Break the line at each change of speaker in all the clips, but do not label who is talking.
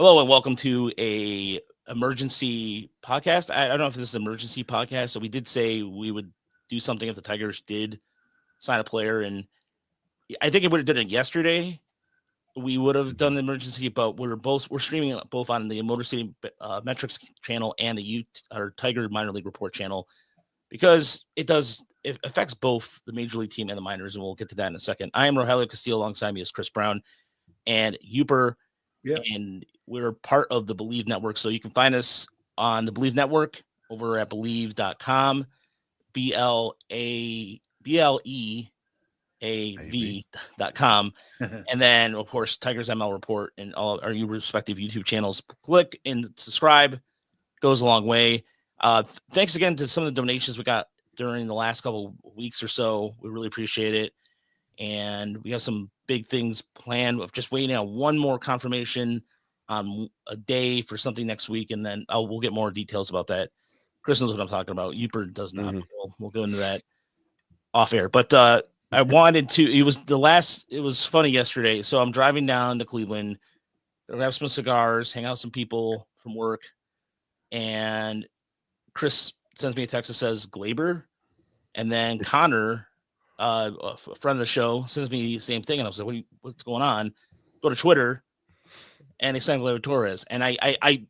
Hello and welcome to a emergency podcast. I don't know if this is an emergency podcast. So we did say we would do something if the Tigers did sign a player, and I think it would have done it yesterday. We would have done the emergency, but we're streaming it both on the Motor City Metrics channel and the our Tiger Minor League Report channel because it affects both the major league team and the minors, and we'll get to that in a second. I am Rogelio Castillo. Alongside me is Chris Brown and Uper. Yep. And we're part of the Believe Network. So you can find us on the Believe Network over at believe.com, BLEAV.com. And then, of course, Tigers ML Report and all our respective YouTube channels. Click and subscribe. Goes a long way. Thanks again to some of the donations we got during the last couple of weeks or so. We really appreciate it. And we have some big things planned. We're just waiting on one more confirmation on a day for something next week, and then we'll get more details about that. Chris knows what I'm talking about. Uper does not. We'll go into that off air. But I wanted to. It was funny yesterday. So I'm driving down to Cleveland. I'll have some cigars, hang out with some people from work, and Chris sends me a text that says Gleyber, and then Connor, a friend of the show, sends me the same thing, and I was like, what's going on? Go to Twitter, and they signed Gleyber Torres. And I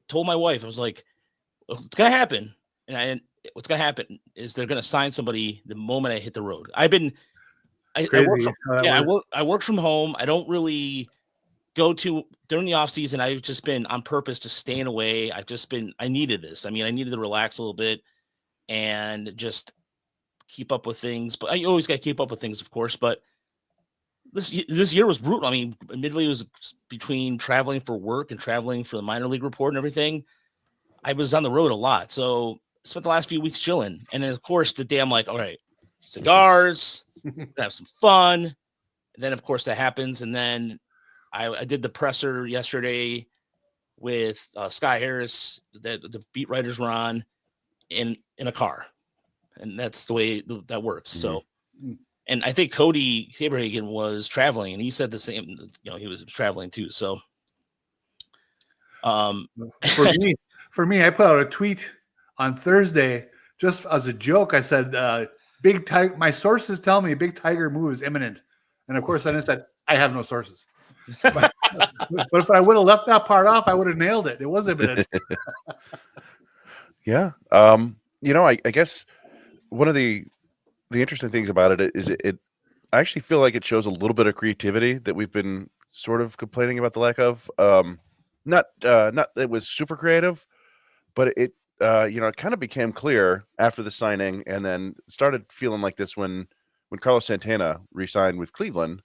told my wife, I was like, what's going to happen? And what's going to happen is they're going to sign somebody the moment I hit the road. I work from home. I don't really go to during the off season. I've just been on purpose just staying away. I needed this. I mean, I needed to relax a little bit and just keep up with things, but I always got to keep up with things, of course. But this year was brutal. I mean, admittedly, it was between traveling for work and traveling for the minor league report and everything. I was on the road a lot, so I spent the last few weeks chilling. And then, of course, the day I'm like, all right, cigars, have some fun. And then, of course, that happens. And then I did the presser yesterday with Sky Harris that the beat writers were on in a car. And that's the way that works. So, and I think Cody Saberhagen was traveling, and he said the same. He was traveling too. So,
for me, I put out a tweet on Thursday just as a joke. I said, "Big Tiger." My sources tell me a big Tiger move is imminent, and of course, I said I have no sources. But if I would have left that part off, I would have nailed it. It was imminent.
Yeah. I guess. One of the interesting things about it is I actually feel like it shows a little bit of creativity that we've been sort of complaining about the lack of. Not that it was super creative, but it kind of became clear after the signing, and then started feeling like this when Carlos Santana re-signed with Cleveland,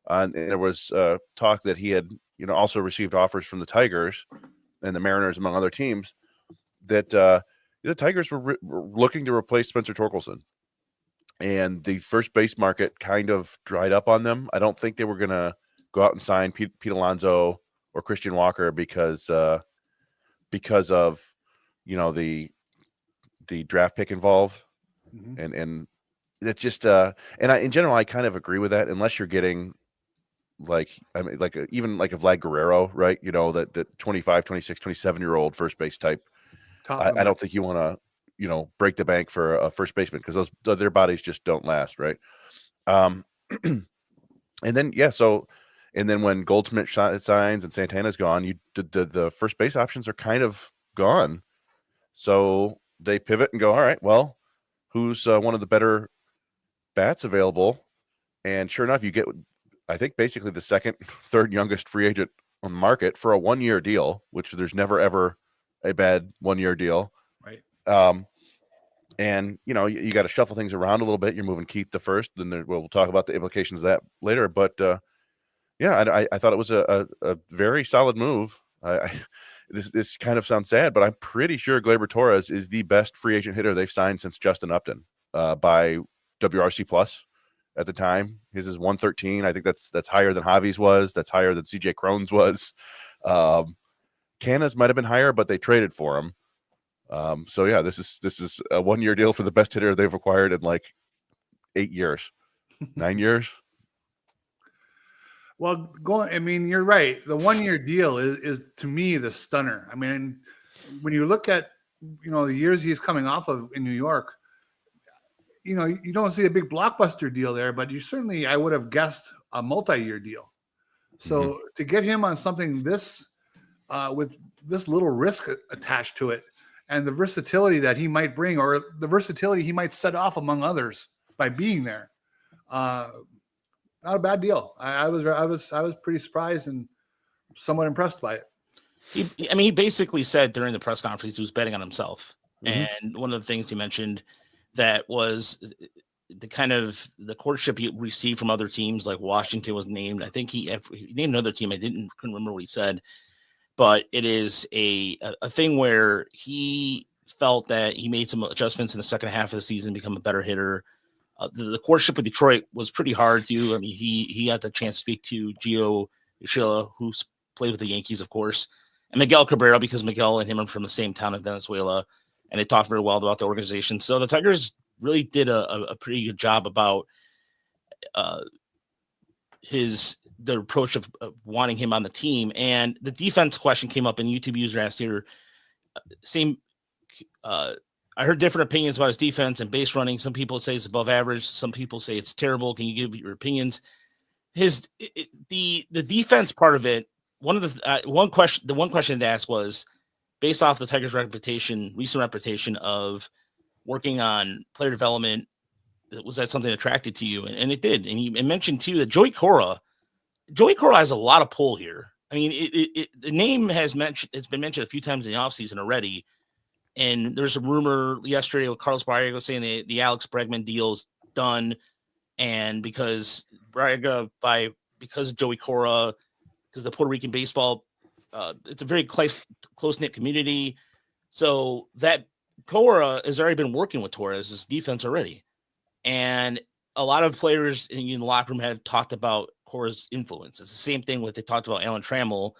and there was talk that he had also received offers from the Tigers and the Mariners, among other teams, that the Tigers were looking to replace Spencer Torkelson, and the first base market kind of dried up on them. I don't think they were going to go out and sign Pete Alonso or Christian Walker because of the draft pick involved, and that's just and in general I kind of agree with that, unless you're getting even like a Vlad Guerrero, right? That 25, 26, 27-year-old first base type. I don't think you want to, break the bank for a first baseman, because their bodies just don't last, right? And then and then when Goldschmidt signs and Santana's gone, the first base options are kind of gone. So they pivot and go, all right, well, who's one of the better bats available? And sure enough, you get, I think, basically the third youngest free agent on the market for a 1-year deal, which there's never ever a bad 1-year deal.
Right.
And you got to shuffle things around a little bit. You're moving Keith the first, then we'll talk about the implications of that later. But I thought it was a very solid move. This kind of sounds sad, but I'm pretty sure Gleyber Torres is the best free agent hitter they've signed since Justin Upton by WRC Plus at the time. His is 113. I think that's higher than Javi's was. That's higher than CJ Cron's was. Canna's might have been higher, but they traded for him. So yeah, this is a 1-year deal for the best hitter they've acquired in like 8 years, 9 years.
Well, I mean, you're right. The 1-year deal is to me the stunner. I mean, when you look at the years he's coming off of in New York, you don't see a big blockbuster deal there, but I would have guessed a multi-year deal. So to get him on something this with this little risk attached to it, and the versatility that he might bring, or the versatility he might set off among others by being there, not a bad deal. I was pretty surprised and somewhat impressed by it.
He basically said during the press conference he was betting on himself, and one of the things he mentioned that was the courtship he received from other teams, like Washington was named. I think he named another team. Couldn't remember what he said. But it is a thing where he felt that he made some adjustments in the second half of the season, become a better hitter. The courtship with Detroit was pretty hard too. I mean, he got the chance to speak to Gio Urshela, who's played with the Yankees, of course, and Miguel Cabrera, because Miguel and him are from the same town in Venezuela, and they talked very well about the organization. So the Tigers really did a pretty good job about the approach of wanting him on the team. And the defense question came up, and YouTube user asked here, I heard different opinions about his defense and base running. Some people say it's above average. Some people say it's terrible. Can you give your opinions? The defense part of it, the one question to ask was, based off the Tigers' recent reputation of working on player development, was that something attracted to you? And it did. And he mentioned too that Joey Cora has a lot of pull here. I mean, the name it's been mentioned a few times in the offseason already. And there's a rumor yesterday with Carlos Barrega saying the Alex Bregman deal's done. And because of Joey Cora, because the Puerto Rican baseball, it's a very close-knit community. So that Cora has already been working with Torres' defense already. And a lot of players in the locker room have talked about Cora's influence. It's the same thing they talked about Alan Trammell,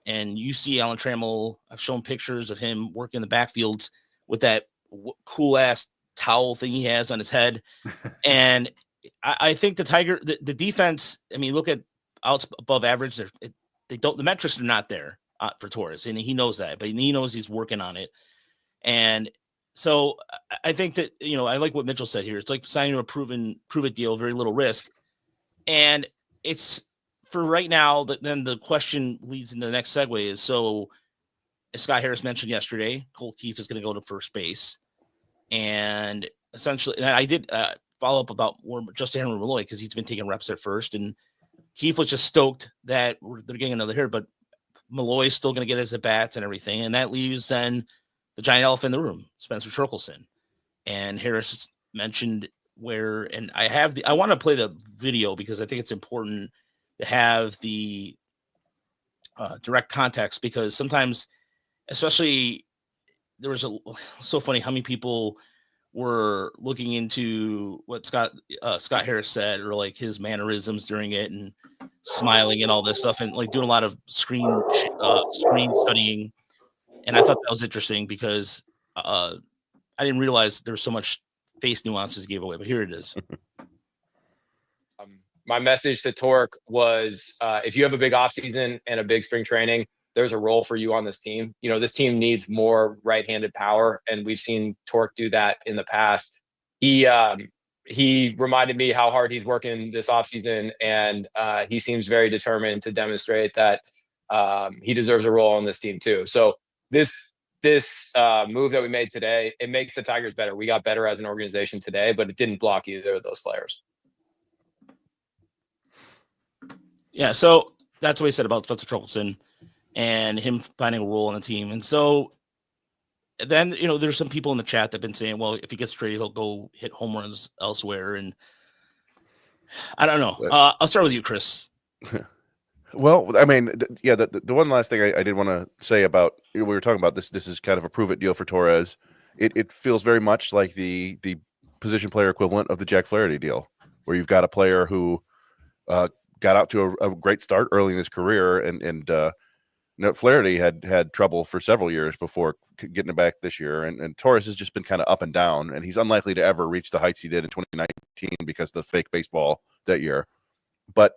and you see Alan Trammell. I've shown pictures of him working in the backfields with that cool ass towel thing he has on his head. And I think the defense, I mean, look at outs above average. The metrics are not there for Torres, and he knows that, but he knows he's working on it. And so I think that, I like what Mitchell said here. It's like signing a prove it deal, very little risk. And it's for right now that then the question leads into the next segue is, so as Scott Harris mentioned yesterday, Colt Keith is going to go to first base. And essentially, and I did follow up about Justin Henry Malloy, because he's been taking reps at first. And Keith was just stoked that they're getting another hitter, but Malloy is still going to get his at-bats and everything. And that leaves then the giant elephant in the room, Spencer Torkelson. And Harris mentioned and I want to play the video because I think it's important to have the direct context, because sometimes, especially, there was so funny how many people were looking into what Scott Harris said, or like his mannerisms during it, and smiling and all this stuff, and like doing a lot of screen studying. And I thought that was interesting because I didn't realize there was so much face nuances gave away, but here it is.
My message to Torque was, if you have a big offseason and a big spring training, there's a role for you on this team. This team needs more right-handed power, and we've seen Torque do that in the past. He reminded me how hard he's working this offseason, and he seems very determined to demonstrate that he deserves a role on this team too. So this move that we made today, it makes the Tigers better. We got better as an organization today, but it didn't block either of those players.
Yeah, so that's what he said about Spencer Torkelson and him finding a role on the team. And so then, there's some people in the chat that have been saying, well, if he gets traded, he'll go hit home runs elsewhere. And I don't know. I'll start with you, Chris.
Well, I mean, the one last thing I did want to say about, we were talking about this is kind of a prove it deal for Torres. It feels very much like the position player equivalent of the Jack Flaherty deal, where you've got a player who got out to a great start early in his career, and Flaherty had trouble for several years before getting it back this year, and Torres has just been kind of up and down, and he's unlikely to ever reach the heights he did in 2019 because of the fake baseball that year. But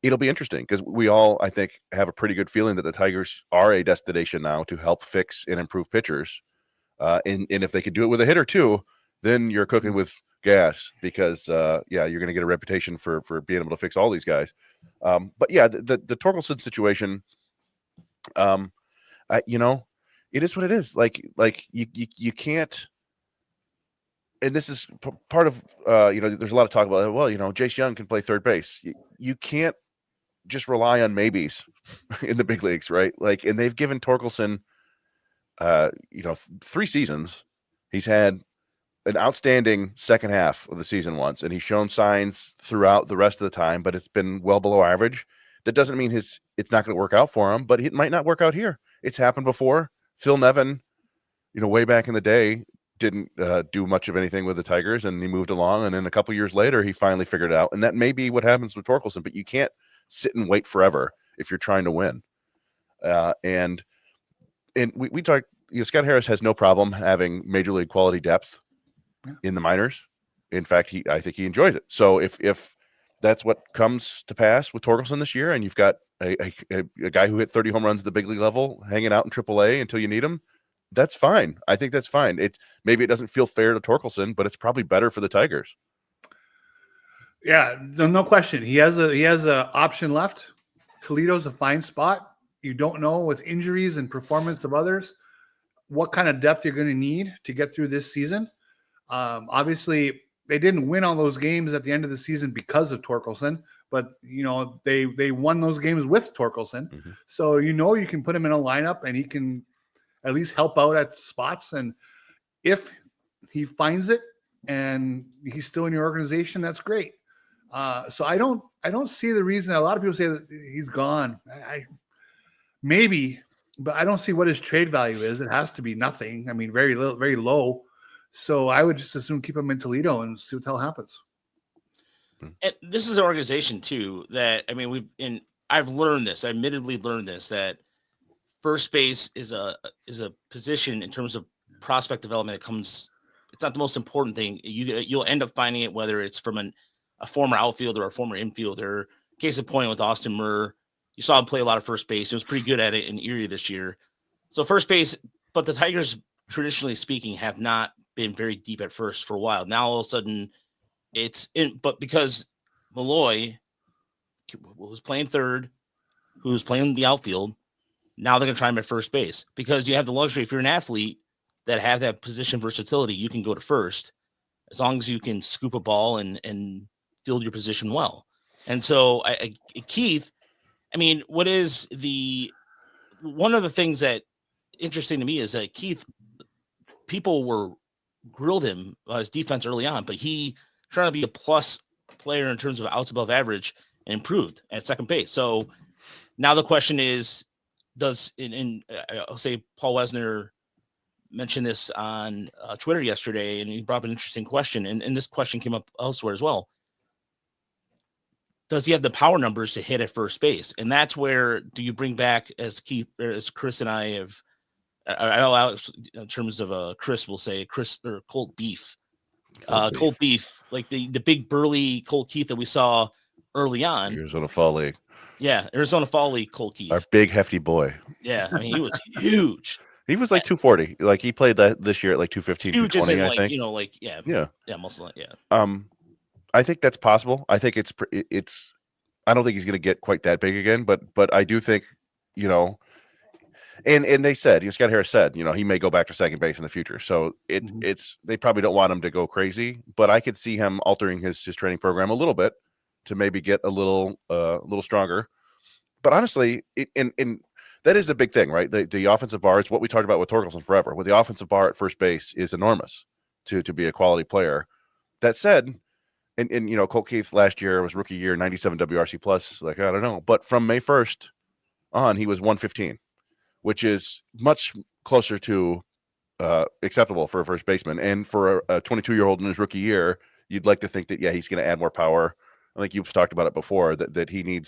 it'll be interesting because we all, I think, have a pretty good feeling that the Tigers are a destination now to help fix and improve pitchers. And if they could do it with a hitter too, then you're cooking with gas because, you're going to get a reputation for being able to fix all these guys. But yeah, the Torkelson situation, it is what it is. Like you can't. And this is part of, there's a lot of talk about, well, Jace Young can play third base. You can't just rely on maybes in the big leagues, right? Like, and they've given Torkelson, 3 seasons. He's had an outstanding second half of the season once, and he's shown signs throughout the rest of the time, but it's been well below average. That doesn't mean it's not going to work out for him, but it might not work out here. It's happened before. Phil Nevin, way back in the day, didn't do much of anything with the Tigers, and he moved along, and then a couple years later he finally figured it out, and that may be what happens with Torkelson. But you can't sit and wait forever if you're trying to win. And we talked, Scott Harris has no problem having major league quality depth in the minors. In fact, I think he enjoys it. So if that's what comes to pass with Torkelson this year, and you've got a guy who hit 30 home runs at the big league level hanging out in AAA until you need him, that's fine. I think that's fine. Maybe it doesn't feel fair to Torkelson, but it's probably better for the Tigers.
Yeah, no question. He has a option left. Toledo's a fine spot. You don't know with injuries and performance of others what kind of depth you're going to need to get through this season. Obviously, they didn't win all those games at the end of the season because of Torkelson, but they won those games with Torkelson.
Mm-hmm.
So you can put him in a lineup and he can at least help out at spots. And if he finds it and he's still in your organization, that's great. So I don't see the reason. A lot of people say that he's gone. Maybe, but I don't see what his trade value is. It has to be nothing. I mean, very little, very low. So I would just assume keep him in Toledo and see what the hell happens.
And this is an organization too that, I mean, I've learned this. I admittedly learned this, that first base is a position in terms of prospect development. It's not the most important thing. You'll end up finding it, whether it's from a former outfielder or a former infielder. Case in point with Austin Murr, you saw him play a lot of first base. He was pretty good at it in Erie this year. So first base, but the Tigers, traditionally speaking, have not been very deep at first for a while. Now all of a sudden but because Malloy was playing third, who was playing the outfield, now they're going to try him at first base because you have the luxury. If you're an athlete that have that position versatility, you can go to first as long as you can scoop a ball and field your position well. And so Keith, I mean, one of the things that interesting to me is that Keith, people grilled him on his defense early on, but he trying to be a plus player in terms of outs above average and improved at second base. So now the question is, I'll say Paul Wesner mentioned this on Twitter yesterday, and he brought up an interesting question, and this question came up elsewhere as well. Does he have the power numbers to hit at first base? And that's where do you bring back, as Chris and I have, in terms of Chris will say Chris or Colt Beef. Colt Beef, like the big burly Colt Keith that we saw early on.
Arizona Fall League.
Yeah, Arizona Fall League Colt Keith.
Our big hefty boy.
Yeah, I mean, he was huge.
He was like 240. Like he played that this year at like 215,
huge
220,
I
think.
Yeah, mostly, yeah.
I think that's possible. I think it's. I don't think he's going to get quite that big again, but I do think, and they said, Scott Harris said, he may go back to second base in the future. So they probably don't want him to go crazy, but I could see him altering his training program a little bit to maybe get a little stronger. But honestly, and that is a big thing, right? The offensive bar is what we talked about with Torkelson forever. With the offensive bar at first base is enormous to be a quality player. That said, and Colt Keith last year was rookie year, 97 WRC plus. Like, I don't know, but from May 1st on, he was 115, which is much closer to acceptable for a first baseman. And for a 22-year-old in his rookie year, you'd like to think that, he's going to add more power. I think you've talked about it before, that he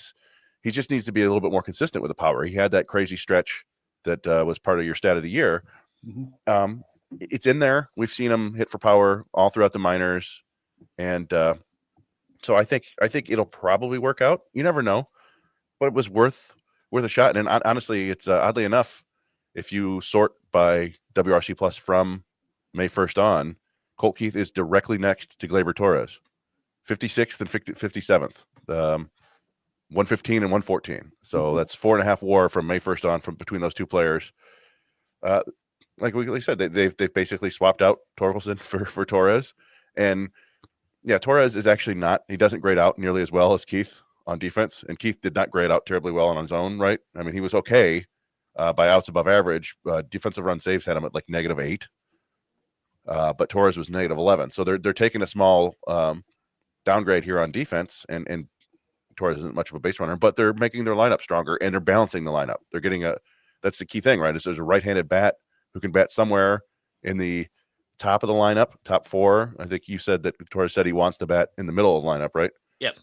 just needs to be a little bit more consistent with the power. He had that crazy stretch that was part of your stat of the year. Mm-hmm. It's in there. We've seen him hit for power all throughout the minors. And so I think it'll probably work out. You never know. but it was worth a shot. And honestly, it's oddly enough, if you sort by WRC plus from May 1st on, Colt Keith is directly next to Gleyber Torres, 56th and 57th, 115 and 114. So that's 4.5 WAR from May 1st on from between those two players. Like we said, they've basically swapped out Torkelson for Torres, and yeah, Torres is actually not. He doesn't grade out nearly as well as Keith on defense, and Keith did not grade out terribly well on his own. Right? I mean, he was okay by outs above average. Defensive run saves had him at like -8, but Torres was -11. So they're taking a small downgrade here on defense, and Torres isn't much of a base runner, but they're making their lineup stronger and they're balancing the lineup. They're getting that's the key thing, right? Is there's a right-handed bat who can bat somewhere in the top of the lineup, top 4. I think you said that Torres said he wants to bat in the middle of the lineup, right?
Yep.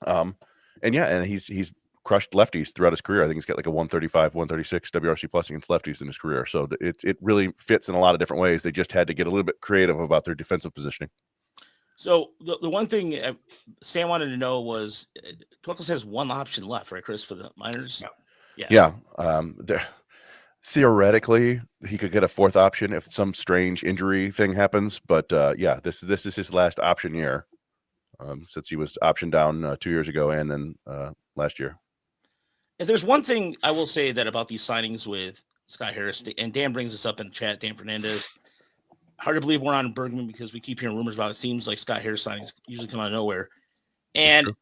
And yeah, and he's crushed lefties throughout his career. I think he's got like a 135, 136 WRC plus against lefties in his career. So it really fits in a lot of different ways. They just had to get a little bit creative about their defensive positioning.
So the one thing Sam wanted to know was Torkelson has one option left, right, Chris, for the minors?
Yeah. Theoretically, he could get a 4th option if some strange injury thing happens. But yeah, this is his last option year since he was optioned down 2 years ago and then last year.
If there's one thing I will say that about these signings with Scott Harris, and Dan brings this up in the chat, Dan Fernandez, hard to believe we're on Bergman because we keep hearing rumors about it. It seems like Scott Harris signings usually come out of nowhere. And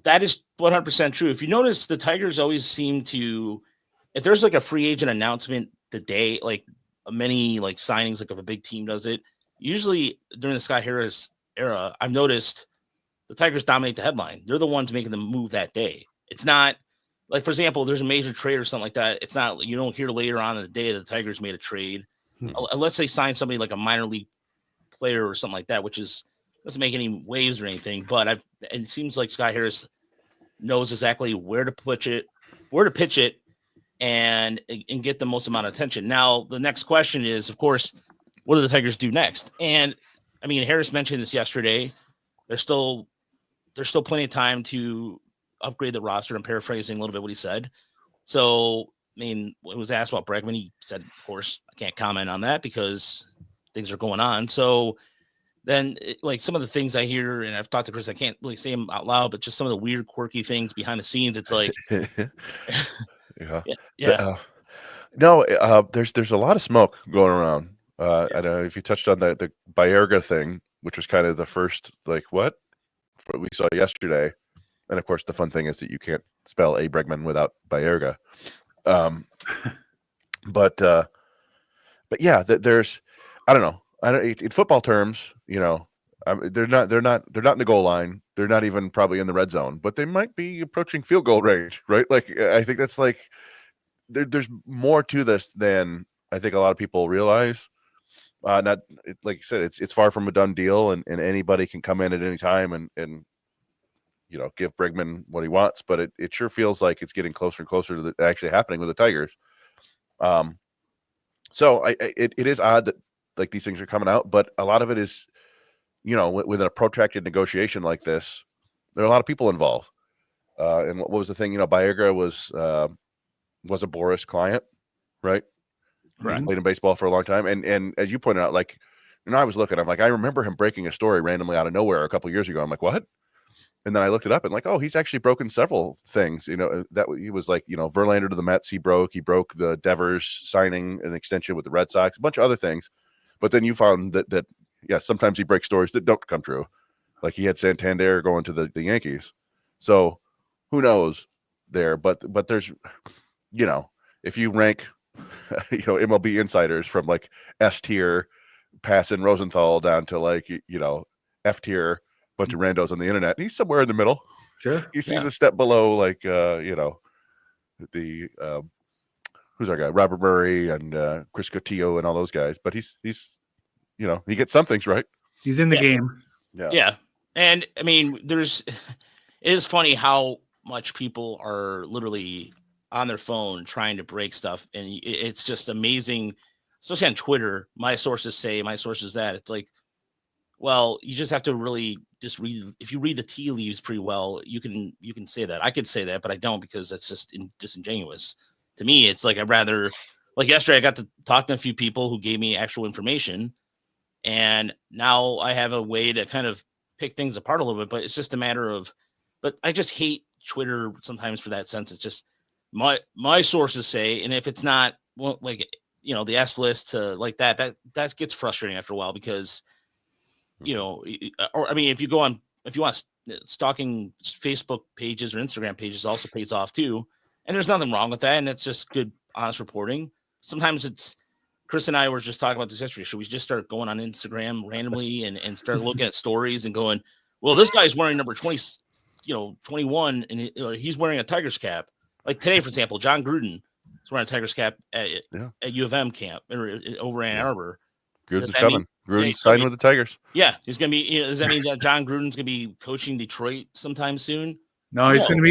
that is 100% true. If you notice, the Tigers always seem to, if there's like a free agent announcement the day, like many like signings, like if a big team does it, usually during the Scott Harris era, I've noticed the Tigers dominate the headline. They're the ones making the move that day. It's not like, for example, there's a major trade or something like that. It's not, you don't hear later on in the day that the Tigers made a trade. Unless they sign somebody like a minor league player or something like that, which doesn't make any waves or anything. But it seems like Scott Harris knows exactly where to pitch it, and get the most amount of attention. Now, the next question is, of course, what do the Tigers do next? And I mean, Harris mentioned this yesterday. There's still plenty of time to upgrade the roster. I'm paraphrasing a little bit what he said. So, I mean, when it was asked about Bregman, he said, of course, I can't comment on that because things are going on. So then, like some of the things I hear, and I've talked to Chris, I can't really say them out loud, but just some of the weird, quirky things behind the scenes. It's like,
yeah. No, there's a lot of smoke going around. I don't know if you touched on the Baerga thing, which was kind of the first, like, what we saw yesterday. And of course, the fun thing is that you can't spell A. Bregman without Baerga. But yeah, there's, I don't know. In football terms, you know, they're not in the goal line. They're not even probably in the red zone, but they might be approaching field goal range, right? Like, I think that's like, there's more to this than I think a lot of people realize. Like you said, it's far from a done deal, and anybody can come in at any time and you know, give Bregman what he wants, but it sure feels like it's getting closer and closer to actually happening with the Tigers. So it is odd that like these things are coming out, but a lot of it is, you know, with a protracted negotiation like this, there are a lot of people involved. And what was the thing? You know, Baerga was a Boris client, right?
Correct.
Played in baseball for a long time, and as you pointed out, like, you know, I was looking, I'm like, I remember him breaking a story randomly out of nowhere a couple of years ago. I'm like, what? And then I looked it up and like, oh, he's actually broken several things. You know, that he was like, you know, Verlander to the Mets, he broke the Devers signing an extension with the Red Sox, a bunch of other things. But then you found that yeah, sometimes he breaks stories that don't come true. Like he had Santander going to the Yankees. So who knows there? But there's, you know, if you rank, you know, MLB insiders from like S tier, passing Rosenthal down to like, you know, F tier, bunch of randos on the internet. He's somewhere in the middle.
Sure.
He's a step below, like, you know, the who's our guy, Robert Murray and Chris Cotillo and all those guys. But he's you know, he gets some things right.
He's in the game.
Yeah. And I mean, it is funny how much people are literally on their phone trying to break stuff. And it's just amazing, especially on Twitter. My sources say, my sources that. It's like, well, you just have to really just if you read the tea leaves pretty well, you can say that. I could say that, but I don't, because that's just disingenuous. To me, it's like, I'd rather, like yesterday, I got to talk to a few people who gave me actual information, and now I have a way to kind of pick things apart a little bit. But it's just a matter of, but I just hate Twitter sometimes for that sense. It's just my sources say, and if it's not, well, like, the S list to like that gets frustrating after a while, because or I mean, if you want stalking Facebook pages or Instagram pages also pays off too, and there's nothing wrong with that, and it's just good, honest reporting. Sometimes it's, Chris and I were just talking about this yesterday. Should we just start going on Instagram randomly and start looking at stories and going, well, this guy's wearing number 20, 21, and he's wearing a Tigers cap. Like today, for example, John Gruden is wearing a Tigers cap at U of M camp over Ann Arbor.
Gruden's coming. Gruden's signed with the Tigers.
Yeah, he's gonna be. Does that mean that John Gruden's gonna be coaching Detroit sometime soon?
No, he's gonna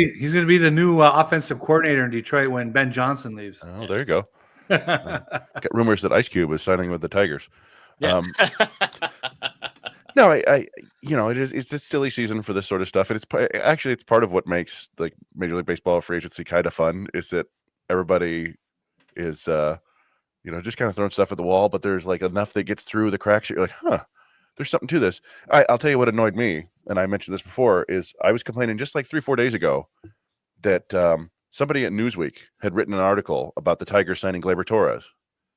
be the new offensive coordinator in Detroit when Ben Johnson leaves.
Oh, there you go. Got rumors that Ice Cube is signing with the Tigers.
Yeah.
No, it's a silly season for this sort of stuff, and it's part of what makes like Major League Baseball free agency kind of fun, is that everybody is just kind of throwing stuff at the wall, but there's like enough that gets through the cracks that you're like, there's something to this. I'll tell you what annoyed me, and I mentioned this before, is I was complaining just like 3-4 days ago that somebody at Newsweek had written an article about the Tigers signing Gleyber Torres,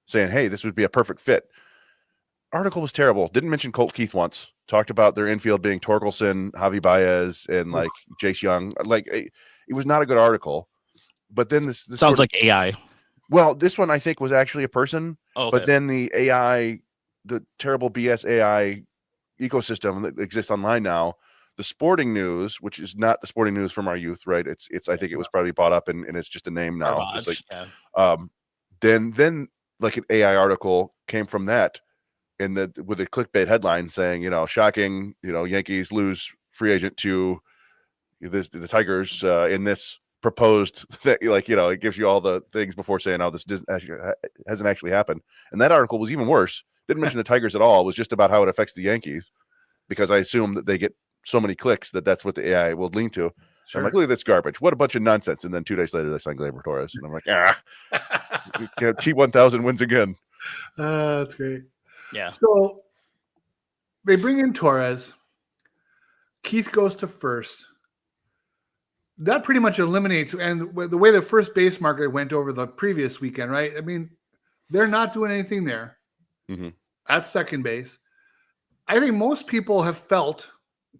saying, hey, this would be a perfect fit. Article was terrible. Didn't mention Colt Keith once. Talked about their infield being Torkelson, Javi Baez, and like Jace Young. Like, it was not a good article. But then this
sounds like AI.
Well, this one I think was actually a person.
Oh, okay.
But then the AI, the terrible BS AI ecosystem that exists online now, the Sporting News, which is not the Sporting News from our youth, right? It's I think it was probably bought up and it's just a name now.
Garbage,
just like, then like an AI article came from that, with a clickbait headline saying, shocking, Yankees lose free agent to the Tigers in this proposed thing. Like, it gives you all the things before saying, oh, this hasn't actually happened. And that article was even worse. Didn't mention the Tigers at all. It was just about how it affects the Yankees, because I assume that they get so many clicks that's what the AI will lean to. Sure. I'm like, look at this garbage. What a bunch of nonsense. And then 2 days later, they signed Gleyber Torres. And I'm like, T1000 wins again.
That's great.
Yeah.
So they bring in Torres. Keith goes to first. That pretty much eliminates, and the way the first base market went over the previous weekend, right? I mean, they're not doing anything there at second base. I think most people have felt,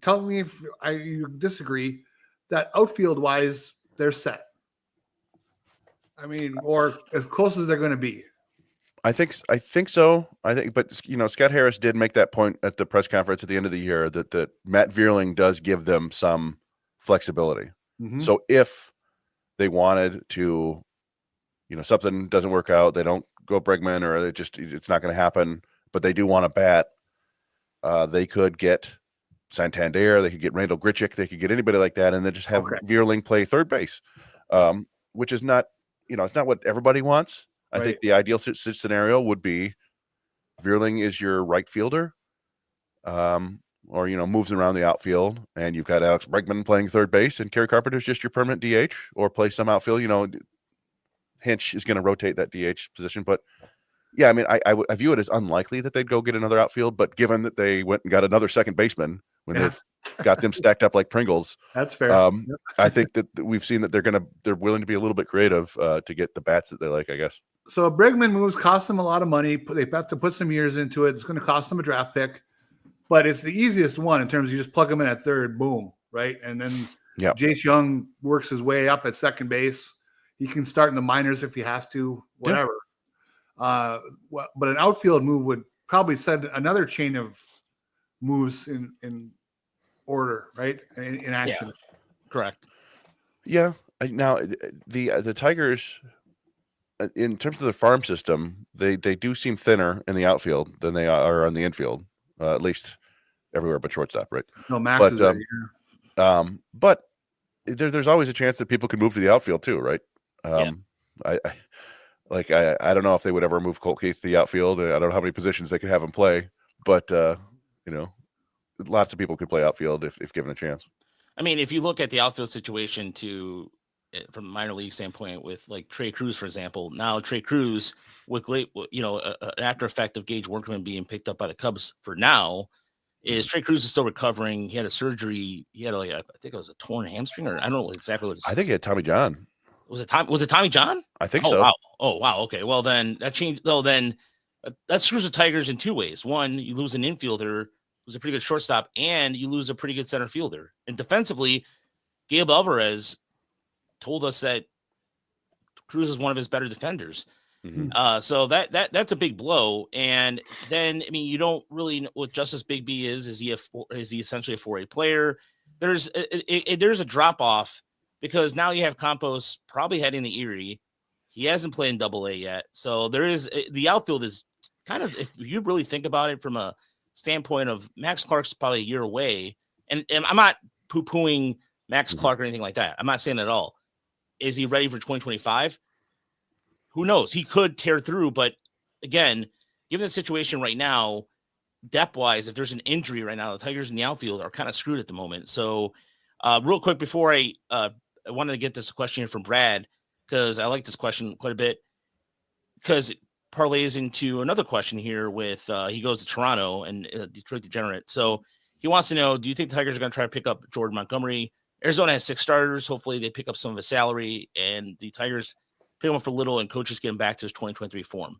tell me if you disagree, that outfield-wise, they're set. I mean, or as close as they're going to be.
I think so. But Scott Harris did make that point at the press conference at the end of the year that Matt Vierling does give them some flexibility. Mm-hmm. So if they wanted to, something doesn't work out, they don't go Bregman, or it's not going to happen, but they do want to bat, they could get Santander, they could get Randall Grichuk, they could get anybody like that, and then just have Vierling play third base, which is not, it's not what everybody wants. I think the ideal scenario would be Vierling is your right fielder, or moves around the outfield, and you've got Alex Bregman playing third base, and Kerry Carpenter's just your permanent DH, or play some outfield. Hinch is going to rotate that DH position, but yeah, I mean, I view it as unlikely that they'd go get another outfield, but given that they went and got another second baseman when they've got them stacked up like Pringles,
that's fair.
I think that we've seen that they're willing to be a little bit creative to get the bats that they like, I guess.
So Bregman moves cost them a lot of money. They have to put some years into it. It's going to cost them a draft pick, but it's the easiest one in terms of you just plug him in at third, boom, right? And then Jace Young works his way up at second base. He can start in the minors if he has to, whatever. Yeah. But an outfield move would probably set another chain of moves in order, right? In action.
Yeah. Correct.
Yeah. Now the Tigers, in terms of the farm system, they do seem thinner in the outfield than they are on the infield, at least everywhere but shortstop, right?
No, Max is there.
But there's always a chance that people could move to the outfield too, right? I don't know if they would ever move Colt Keith to the outfield. I don't know how many positions they could have him play, but lots of people could play outfield if given a chance.
I mean, if you look at the outfield situation from a minor league standpoint with like Trey Cruz, for example, now Trey Cruz with an after effect of Gage Workman being picked up by the Cubs for now is Trey Cruz is still recovering. He had a surgery. He had I think it was a torn hamstring, or I don't know exactly what it is.
I think he had Tommy John.
Was it Tommy John?
I think so.
Wow. Oh, wow. Okay. Well, then that changed. Though, then that screws the Tigers in two ways. One, you lose an infielder who's a pretty good shortstop, and you lose a pretty good center fielder. And defensively, Gabe Alvarez told us that Cruz is one of his better defenders.
Mm-hmm.
So that's a big blow. And then, I mean, you don't really know what Justice Bigby is. Is he essentially a 4A player? There's a drop off because now you have Campos probably heading to Erie. He hasn't played in Double A yet. So the outfield is kind of, if you really think about it from a standpoint of Max Clark's probably a year away. And I'm not poo-pooing Max Clark or anything like that. I'm not saying that at all. Is he ready for 2025? Who knows? He could tear through, but again, given the situation right now, depth-wise, if there's an injury right now, the Tigers in the outfield are kind of screwed at the moment. So, real quick before I wanted to get this question here from Brad, because I like this question quite a bit, because it parlays into another question here with he goes to Toronto and Detroit Degenerate. So he wants to know, do you think the Tigers are going to try to pick up Jordan Montgomery? Arizona has 6 starters. Hopefully they pick up some of his salary, and the Tigers pick him up for little, and coaches get him back to his 2023 form.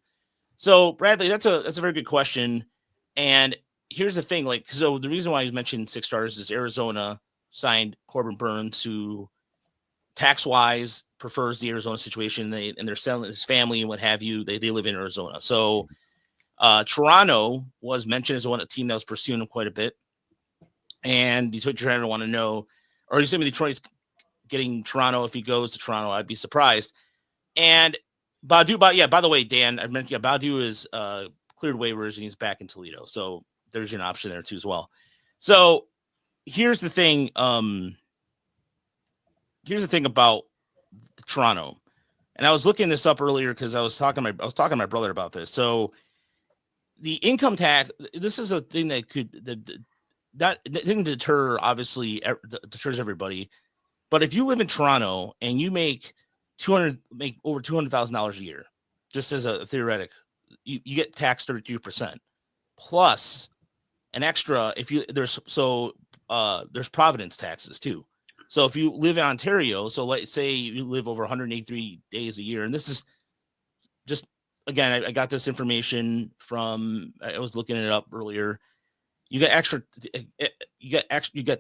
So Bradley, that's a very good question. And here's the thing, so the reason why you mentioned 6 starters is Arizona signed Corbin Burns, who tax-wise prefers the Arizona situation. And they're selling his family and what have you. They live in Arizona. So Toronto was mentioned as a team that was pursuing him quite a bit. And Detroit Toronto want to know, or you assuming Detroit's getting Toronto. If he goes to Toronto, I'd be surprised. And Badu, by the way, Dan, I mentioned Badu is cleared waivers and he's back in Toledo. So there's an option there too as well. So here's the thing. Here's the thing about Toronto. And I was looking this up earlier because I was talking to my brother about this. So the income tax, this is a thing that didn't deter, obviously, deters everybody. But if you live in Toronto and you make over $200,000 a year, just as a theoretic, you get taxed 32% plus an extra. There's Providence taxes too. So if you live in Ontario, so let's say you live over 183 days a year, and this is just, again, I got this information from, I was looking it up earlier. You get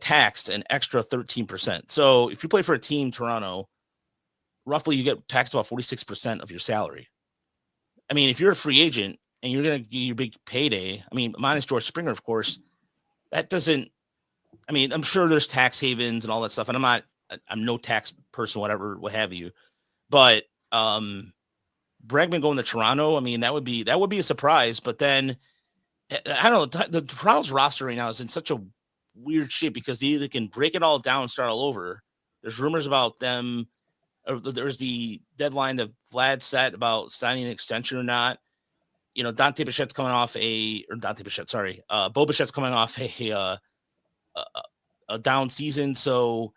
taxed an extra 13%. So if you play for a team, Toronto, roughly you get taxed about 46% of your salary. I mean, if you're a free agent and you're going to get your big payday, I mean, minus George Springer, of course, that doesn't, I mean, I'm sure there's tax havens and all that stuff. And I'm no tax person, whatever, what have you. But Bregman going to Toronto, I mean, that would be a surprise. But then, I don't know, the Toronto's roster right now is in such a weird shape because they either can break it all down and start all over. There's rumors about them. There's the deadline that Vlad set about signing an extension or not. You know, Bo Bichette's coming off a down season. So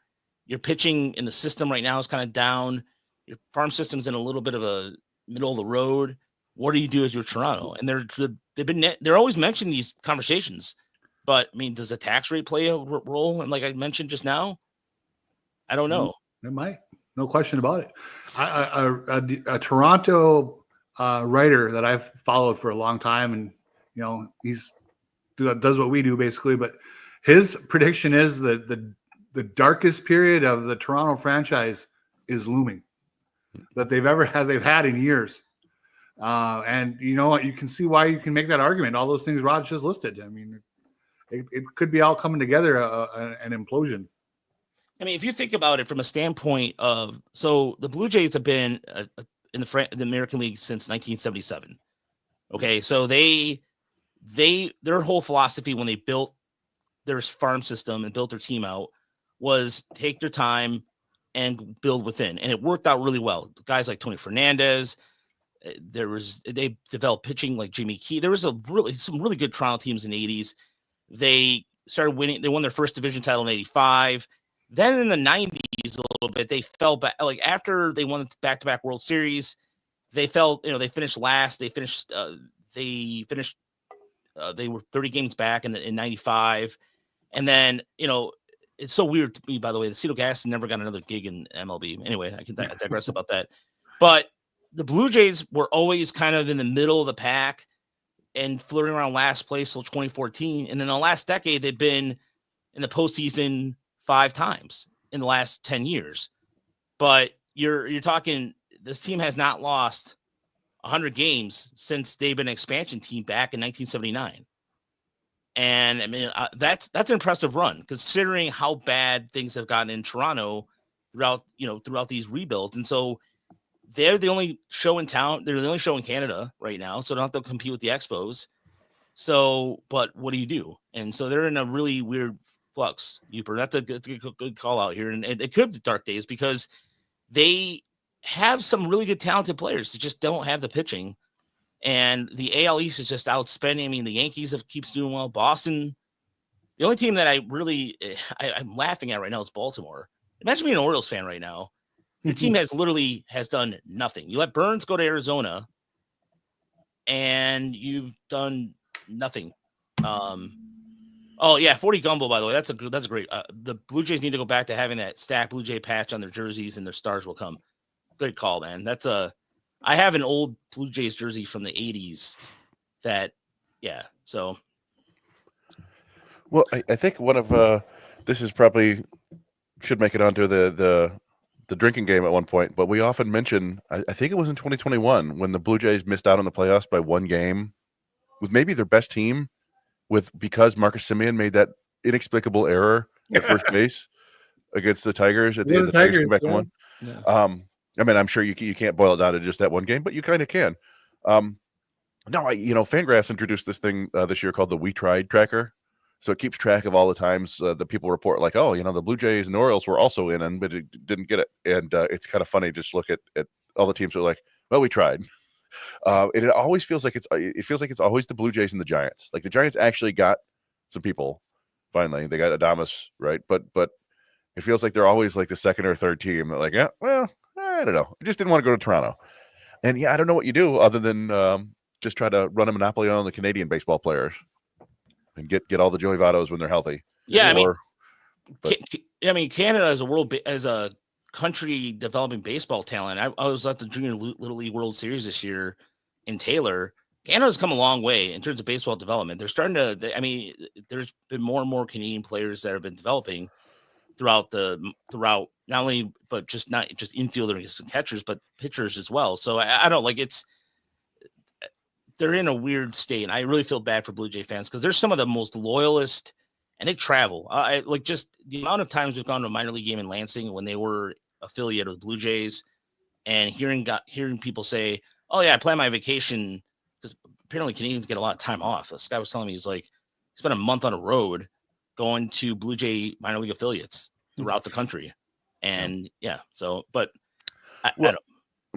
your pitching in the system right now is kind of down. Your farm system's in a little bit of a middle of the road. What do you do as your Toronto? And they're always mentioning these conversations, but I mean, does the tax rate play a role? And like I mentioned just now, I don't know.
It might, no question about it. A Toronto writer that I've followed for a long time, and you know, he's does what we do basically, but his prediction is that the darkest period of the Toronto franchise is looming that they've had in years. And you know, you can see why you can make that argument. All those things Rod just listed. I mean, it could be all coming together, an implosion.
I mean, if you think about it from a standpoint of, so the Blue Jays have been in the American League since 1977. Okay, so their whole philosophy when they built their farm system and built their team out was take their time and build within, and it worked out really well. Guys like Tony Fernandez. They developed pitching like Jimmy Key. There was some really good Toronto teams in the 80s. They started winning. They won their first division title in '85. Then in the '90s, a little bit, they fell back. Like after they won back-to-back World Series, they fell. They finished last. They finished. They were 30 games back in '95, and then it's so weird to me. By the way, the Cedar Gas never got another gig in MLB. Anyway, I can digress about that. But the Blue Jays were always kind of in the middle of the pack and flirting around last place till 2014. And in the last decade, they've been in the postseason 5 times in the last 10 years. But you're talking, this team has not lost 100 games since they've been an expansion team back in 1979. And I mean, that's an impressive run considering how bad things have gotten in Toronto throughout these rebuilds. And so they're the only show in town. They're the only show in Canada right now. So they don't have to compete with the Expos. So, but what do you do? And so they're in a really weird flux. That's a good call out here. And it could be dark days because they have some really good talented players that just don't have the pitching. And the AL East is just outspending. I mean, the Yankees keeps doing well. Boston, the only team that I'm laughing at right now is Baltimore. Imagine being an Orioles fan right now. Your team has done nothing. You let Burns go to Arizona, and you've done nothing. 40 Gumbo, by the way, that's great. The Blue Jays need to go back to having that stacked Blue Jay patch on their jerseys, and their stars will come. Good call, man. I have an old Blue Jays jersey from the 80s. So.
Well, I think one of this is probably should make it onto the drinking game at one point, but we often mention, I think it was in 2021 when the Blue Jays missed out on the playoffs by 1 game with maybe their best team because Marcus Semien made that inexplicable error at first base against the Tigers at the end of the Tigers came back and won.
Yeah.
I mean, I'm sure you can't boil it down to just that 1 game, but you kind of can. Fangraphs introduced this thing this year called the We Tried tracker. So it keeps track of all the times the people report like, the Blue Jays and the Orioles were also in, but it didn't get it. And it's kind of funny just look at all the teams that are like, well, we tried. And it always feels like it's always the Blue Jays and the Giants. Like the Giants actually got some people. Finally, they got Adames, right? But it feels like they're always like the second or third team. They're like, yeah, well, I don't know. I just didn't want to go to Toronto. And I don't know what you do other than just try to run a monopoly on the Canadian baseball players. And get all the Joey Vottos when they're healthy.
Yeah, I mean, Canada as a country developing baseball talent. I was at the Junior Little League World Series this year in Taylor. Canada's come a long way in terms of baseball development. They're starting to. There's been more and more Canadian players that have been developing throughout not only but not just infielders and catchers, but pitchers as well. So I don't like it's. They're in a weird state, and I really feel bad for Blue Jay fans because they're some of the most loyalist, and they travel. Just the amount of times we've gone to a minor league game in Lansing when they were affiliated with Blue Jays, and hearing people say, "Oh yeah, I plan my vacation," because apparently Canadians get a lot of time off. This guy was telling me he spent a month on a road going to Blue Jay minor league affiliates throughout the country, and I don't.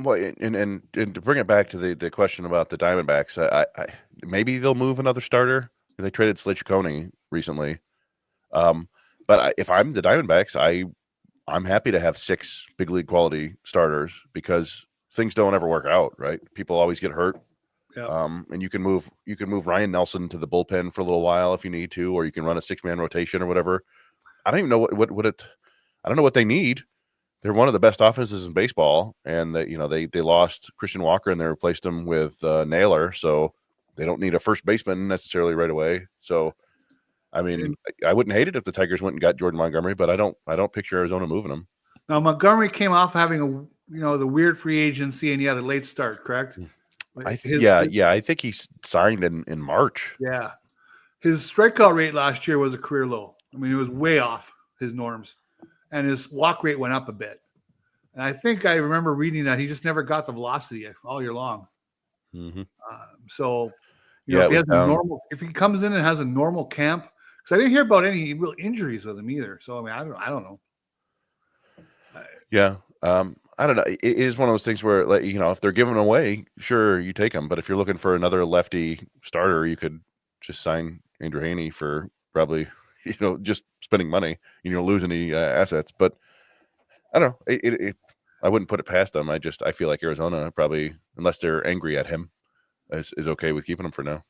Well, and to bring it back to the question about the Diamondbacks, I maybe they'll move another starter. They traded Ciccone recently, but if I'm the Diamondbacks, I'm happy to have 6 big league quality starters because things don't ever work out, right? People always get hurt, and you can move Ryan Nelson to the bullpen for a little while if you need to, or you can run a 6-man rotation or whatever. I don't even know I don't know what they need. They're one of the best offenses in baseball, and they lost Christian Walker and they replaced him with Naylor, so they don't need a first baseman necessarily right away. So, I mean, I wouldn't hate it if the Tigers went and got Jordan Montgomery, but I don't picture Arizona moving him.
Now Montgomery came off having the weird free agency, and he had a late start, correct?
I think he signed in March.
Yeah, his strikeout rate last year was a career low. I mean, it was way off his norms. And his walk rate went up a bit. And I think I remember reading that he just never got the velocity all year long.
Mm-hmm.
If he comes in and has a normal camp, because I didn't hear about any real injuries with him either. So, I mean, I don't know.
I don't know. It is one of those things where, if they're giving away, sure, you take them. But if you're looking for another lefty starter, you could just sign Andrew Haney for probably just spending money, lose any assets. But I don't know. I wouldn't put it past them. I feel like Arizona probably, unless they're angry at him, is okay with keeping him for now.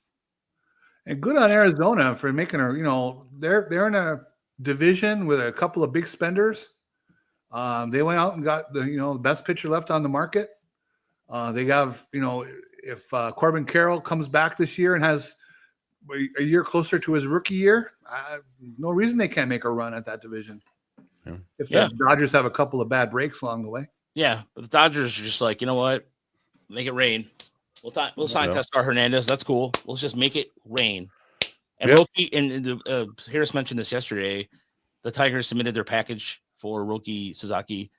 And good on Arizona for making her, they're in a division with a couple of big spenders. They went out and got the best pitcher left on the market. They have, if Corbin Carroll comes back this year and has a year closer to his rookie year, no reason they can't make a run at that division.
Yeah.
If the Dodgers have a couple of bad breaks along the way.
Yeah, but the Dodgers are just like, you know what? Make it rain. We'll sign Teoscar Hernandez. That's cool. Let's just make it rain. And Roki, and Harris mentioned this yesterday. The Tigers submitted their package for Roki Sasaki,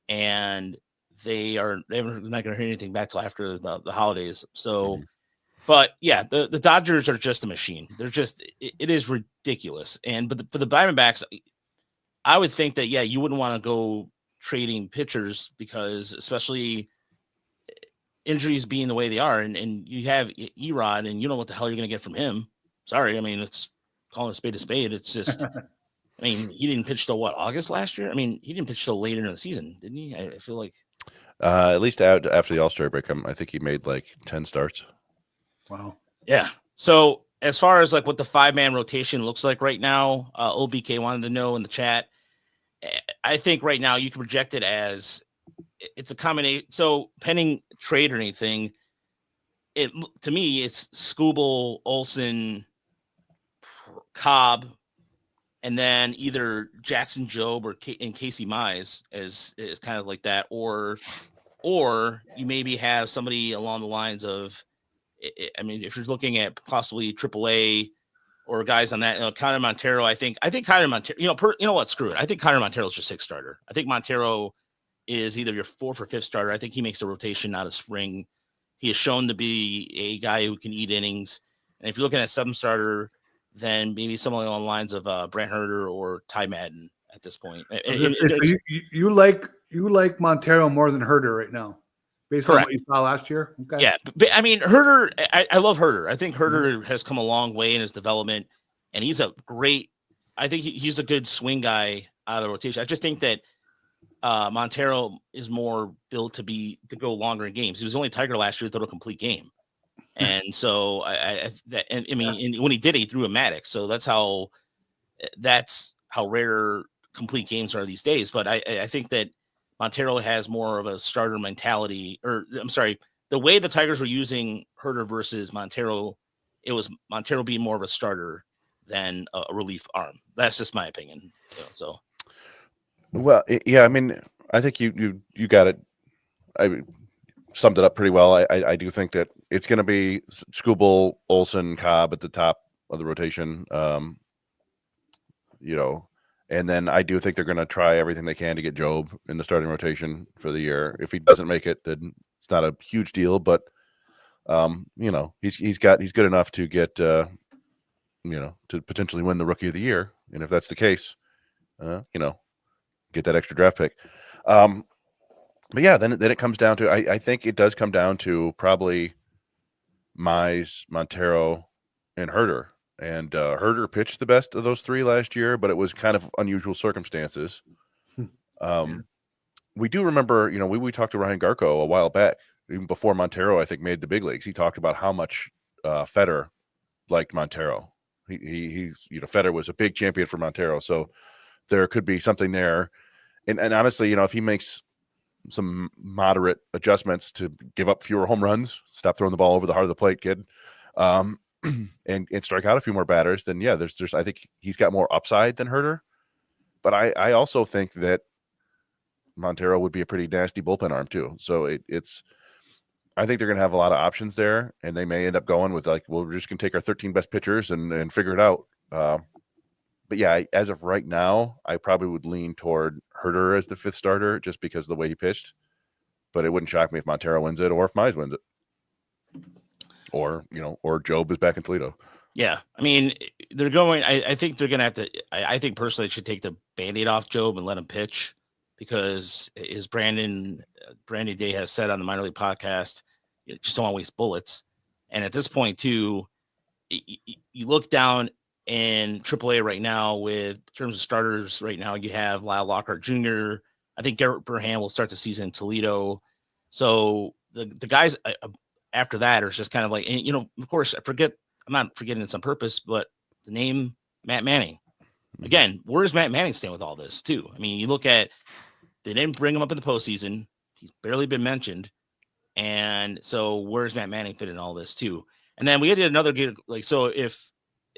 and they're not going to hear anything back till after the holidays. So, but yeah, the Dodgers are just a machine. They're just it is ridiculous. But for the Diamondbacks, I would think that you wouldn't want to go trading pitchers because especially injuries being the way they are, and you have Erod, and you know what the hell you're going to get from him. Sorry, I mean, it's calling a spade a spade. It's just, I mean, he didn't pitch till August last year? I mean, he didn't pitch till later in the season, didn't he? I feel like.
At least out after the All-Star break, I think he made like 10 starts.
Wow.
Yeah. So as far as like what the 5-man rotation looks like right now, OBK wanted to know in the chat. I think right now you can project it as it's a combination. So pending trade or anything, to me, it's Skubal, Olsen, Cobb, and then either Jackson Jobe and Casey Mize is kind of like that, or you maybe have somebody along the lines of, I mean, if you're looking at possibly AAA or guys on that, Connor Montero. I think Connor Montero. You know what? Screw it. I think Connor Montero is your 6th starter. I think Montero is either your 4th or 5th starter. I think he makes the rotation out of spring. He is shown to be a guy who can eat innings. And if you're looking at 7th starter, then maybe someone along the lines of Brent Herter or Ty Madden at this point.
You like Montero more than Herter right now, based on what you saw last year. Okay.
Yeah, but I mean Herter. I love Herter. I think Herter has come a long way in his development, and he's a great. I think he's a good swing guy out of the rotation. I just think that Montero is more built to go longer in games. He was only Tiger last year through a complete game. And so when he did it, he threw a Maddox. So that's how rare complete games are these days. But I think that Montero has more of a starter mentality, or I'm sorry, the way the Tigers were using Herter versus Montero, it was Montero being more of a starter than a relief arm. That's just my opinion. So.
Well, yeah, I mean, I think you got it. I summed it up pretty well. I do think that it's going to be Skubal, Olsen, Cobb at the top of the rotation. And then I do think they're going to try everything they can to get Jobe in the starting rotation for the year. If he doesn't make it, then it's not a huge deal, but he's good enough to get to potentially win the Rookie of the Year. And if that's the case, get that extra draft pick. But yeah, then it comes down to, I think it does come down to probably Mize, Montero, and Herter. And Herter pitched the best of those 3 last year, but it was kind of unusual circumstances. We do remember, we talked to Ryan Garco a while back, even before Montero, I think, made the big leagues. He talked about how much Feder liked Montero. He Feder was a big champion for Montero, so there could be something there. And honestly, if he makes some moderate adjustments to give up fewer home runs, stop throwing the ball over the heart of the plate, kid, and strike out a few more batters, then yeah, there's I think he's got more upside than Herter. But I also think that Montero would be a pretty nasty bullpen arm too. So it's I think they're going to have a lot of options there, and they may end up going with like, well, we're just going to take our 13 best pitchers and figure it out. But yeah, as of right now, I probably would lean toward Herter as the 5th starter just because of the way he pitched. But it wouldn't shock me if Montero wins it or if Mize wins it. Or Jobe is back in Toledo.
Yeah. I mean, they're going, I think they're going to have to, I think personally, they should take the Band-Aid off Jobe and let him pitch, because as Brandon Day has said on the Minor League podcast, you just don't want to waste bullets. And at this point too, you look down in AAA right now with in terms of starters right now. You have Lyle Lockhart Jr. I think Garrett Burhan will start the season in Toledo. So the guys after that are just kind of like, and, of course, I'm not forgetting this on purpose, but the name Matt Manning. Again, where does Matt Manning stand with all this too? I mean, you look at, they didn't bring him up in the postseason. He's barely been mentioned. And so where's Matt Manning fit in all this too? And then we had another game, so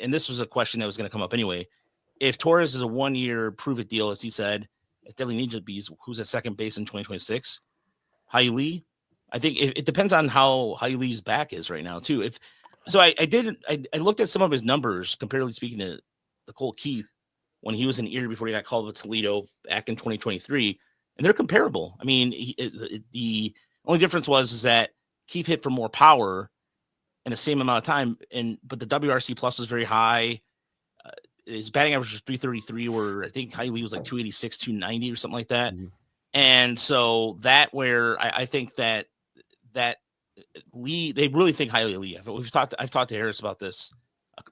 and this was a question that was going to come up anyway, if Torres is a 1-year prove it deal, as he said, it definitely needs to be who's at second base in 2026. Hyu Lee. I think it depends on how Hyu Lee's back is right now too. I looked at some of his numbers, comparatively speaking, to the Colt Keith when he was in Erie before he got called with Toledo back in 2023, and they're comparable. I mean, the only difference is that Keith hit for more power in the same amount of time, but the WRC plus was very high. His batting average was 333, where I think Hyu Lee was like 286, 290 or something like that. Mm-hmm. And so I think that Lee, they really think highly of Lee. I've talked to Harris about this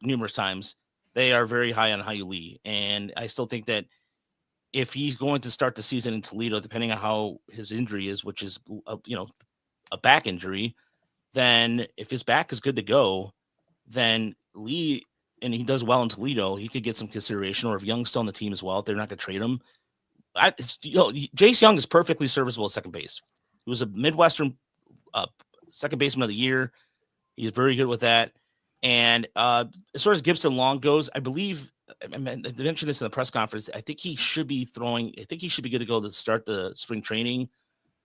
numerous times. They are very high on Hyu Lee, and I still think that if he's going to start the season in Toledo, depending on how his injury is, which is a back injury, then if his back is good to go, then Lee, and he does well in Toledo, he could get some consideration. Or if Young's still on the team as well, if they're not going to trade him, Jace Young is perfectly serviceable at second base. He was a Midwestern second baseman of the year. He's very good with that. And as far as Gibson Long goes, I believe I mentioned this in the press conference. I think he should be throwing. I think he should be good to go to start the spring training.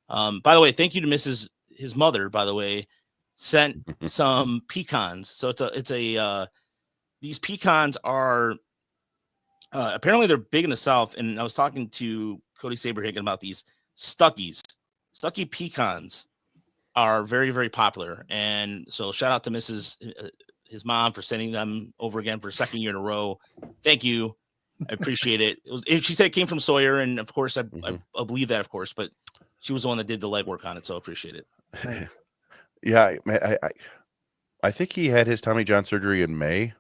By the way, thank you to his mother. By the way, sent some pecans. So these pecans are apparently they're big in the South. And I was talking to Cody Saberhagen about these Stuckey pecans are very, very popular. And so shout out to his mom for sending them over again for a second year in a row. Thank you. I appreciate it. She said it came from Sawyer, and of course I believe that, of course, but she was the one that did the legwork on it, so I appreciate it.
Yeah, I think he had his Tommy John surgery in May,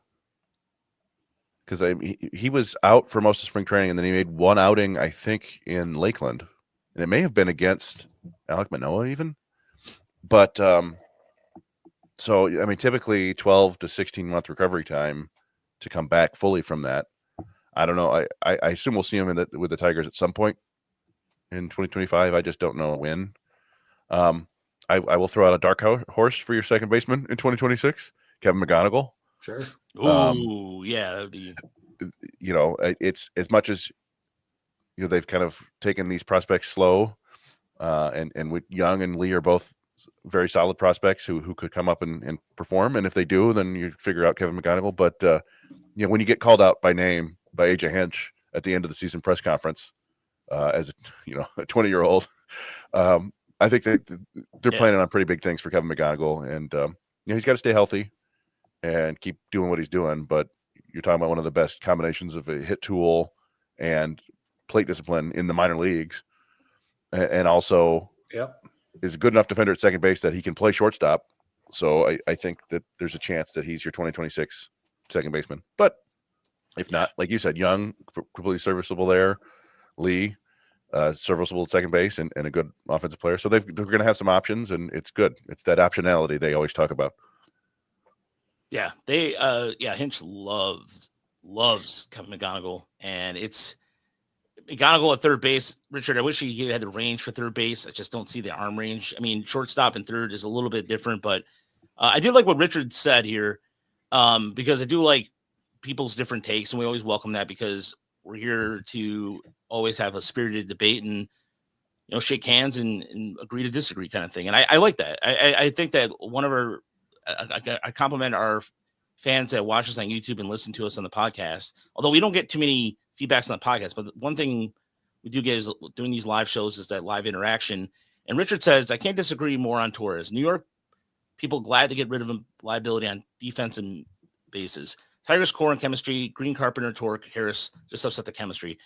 because he was out for most of spring training, and then he made one outing, I think, in Lakeland, and it may have been against Alek Manoah even, but so, I mean, typically 12 to 16-month recovery time to come back fully from that. I don't know. I assume we'll see him with the Tigers at some point in 2025. I just don't know when. I will throw out a dark horse for your second baseman in 2026, Kevin McGonigal.
Sure.
Yeah, that would be.
It's as much as they've kind of taken these prospects slow, and with Young and Lee are both very solid prospects who could come up and perform. And if they do, then you figure out Kevin McGonigal. But when you get called out by name by AJ Hinch at the end of the season press conference as a 20-year-old, I think that they're planning on pretty big things for Kevin McGonigal. And he's got to stay healthy and keep doing what he's doing. But you're talking about one of the best combinations of a hit tool and plate discipline in the minor leagues, and also is a good enough defender at second base that he can play shortstop. So I think that there's a chance that he's your 2026 second baseman. But if not, like you said, Young, completely serviceable there. Lee, serviceable at second base, and a good offensive player. So they're going to have some options, and it's good. It's that optionality they always talk about.
Yeah, Hinch loves Kevin McGonigal, and it's McGonigal at third base. Richard, I wish he had the range for third base. I just don't see the arm range. I mean, shortstop and third is a little bit different, but I did like what Richard said here, because I do like people's different takes, and we always welcome that, because we're here to always have a spirited debate and shake hands and agree to disagree kind of thing. And I like that. I think that I compliment our fans that watch us on YouTube and listen to us on the podcast, although we don't get too many feedbacks on the podcast. But one thing we do get is doing these live shows is that live interaction. And Richard says, I can't disagree more on Torres. New York people glad to get rid of him, liability on defense and bases. Tigers core and chemistry, Green, Carpenter, Torque, Harris just upset the chemistry.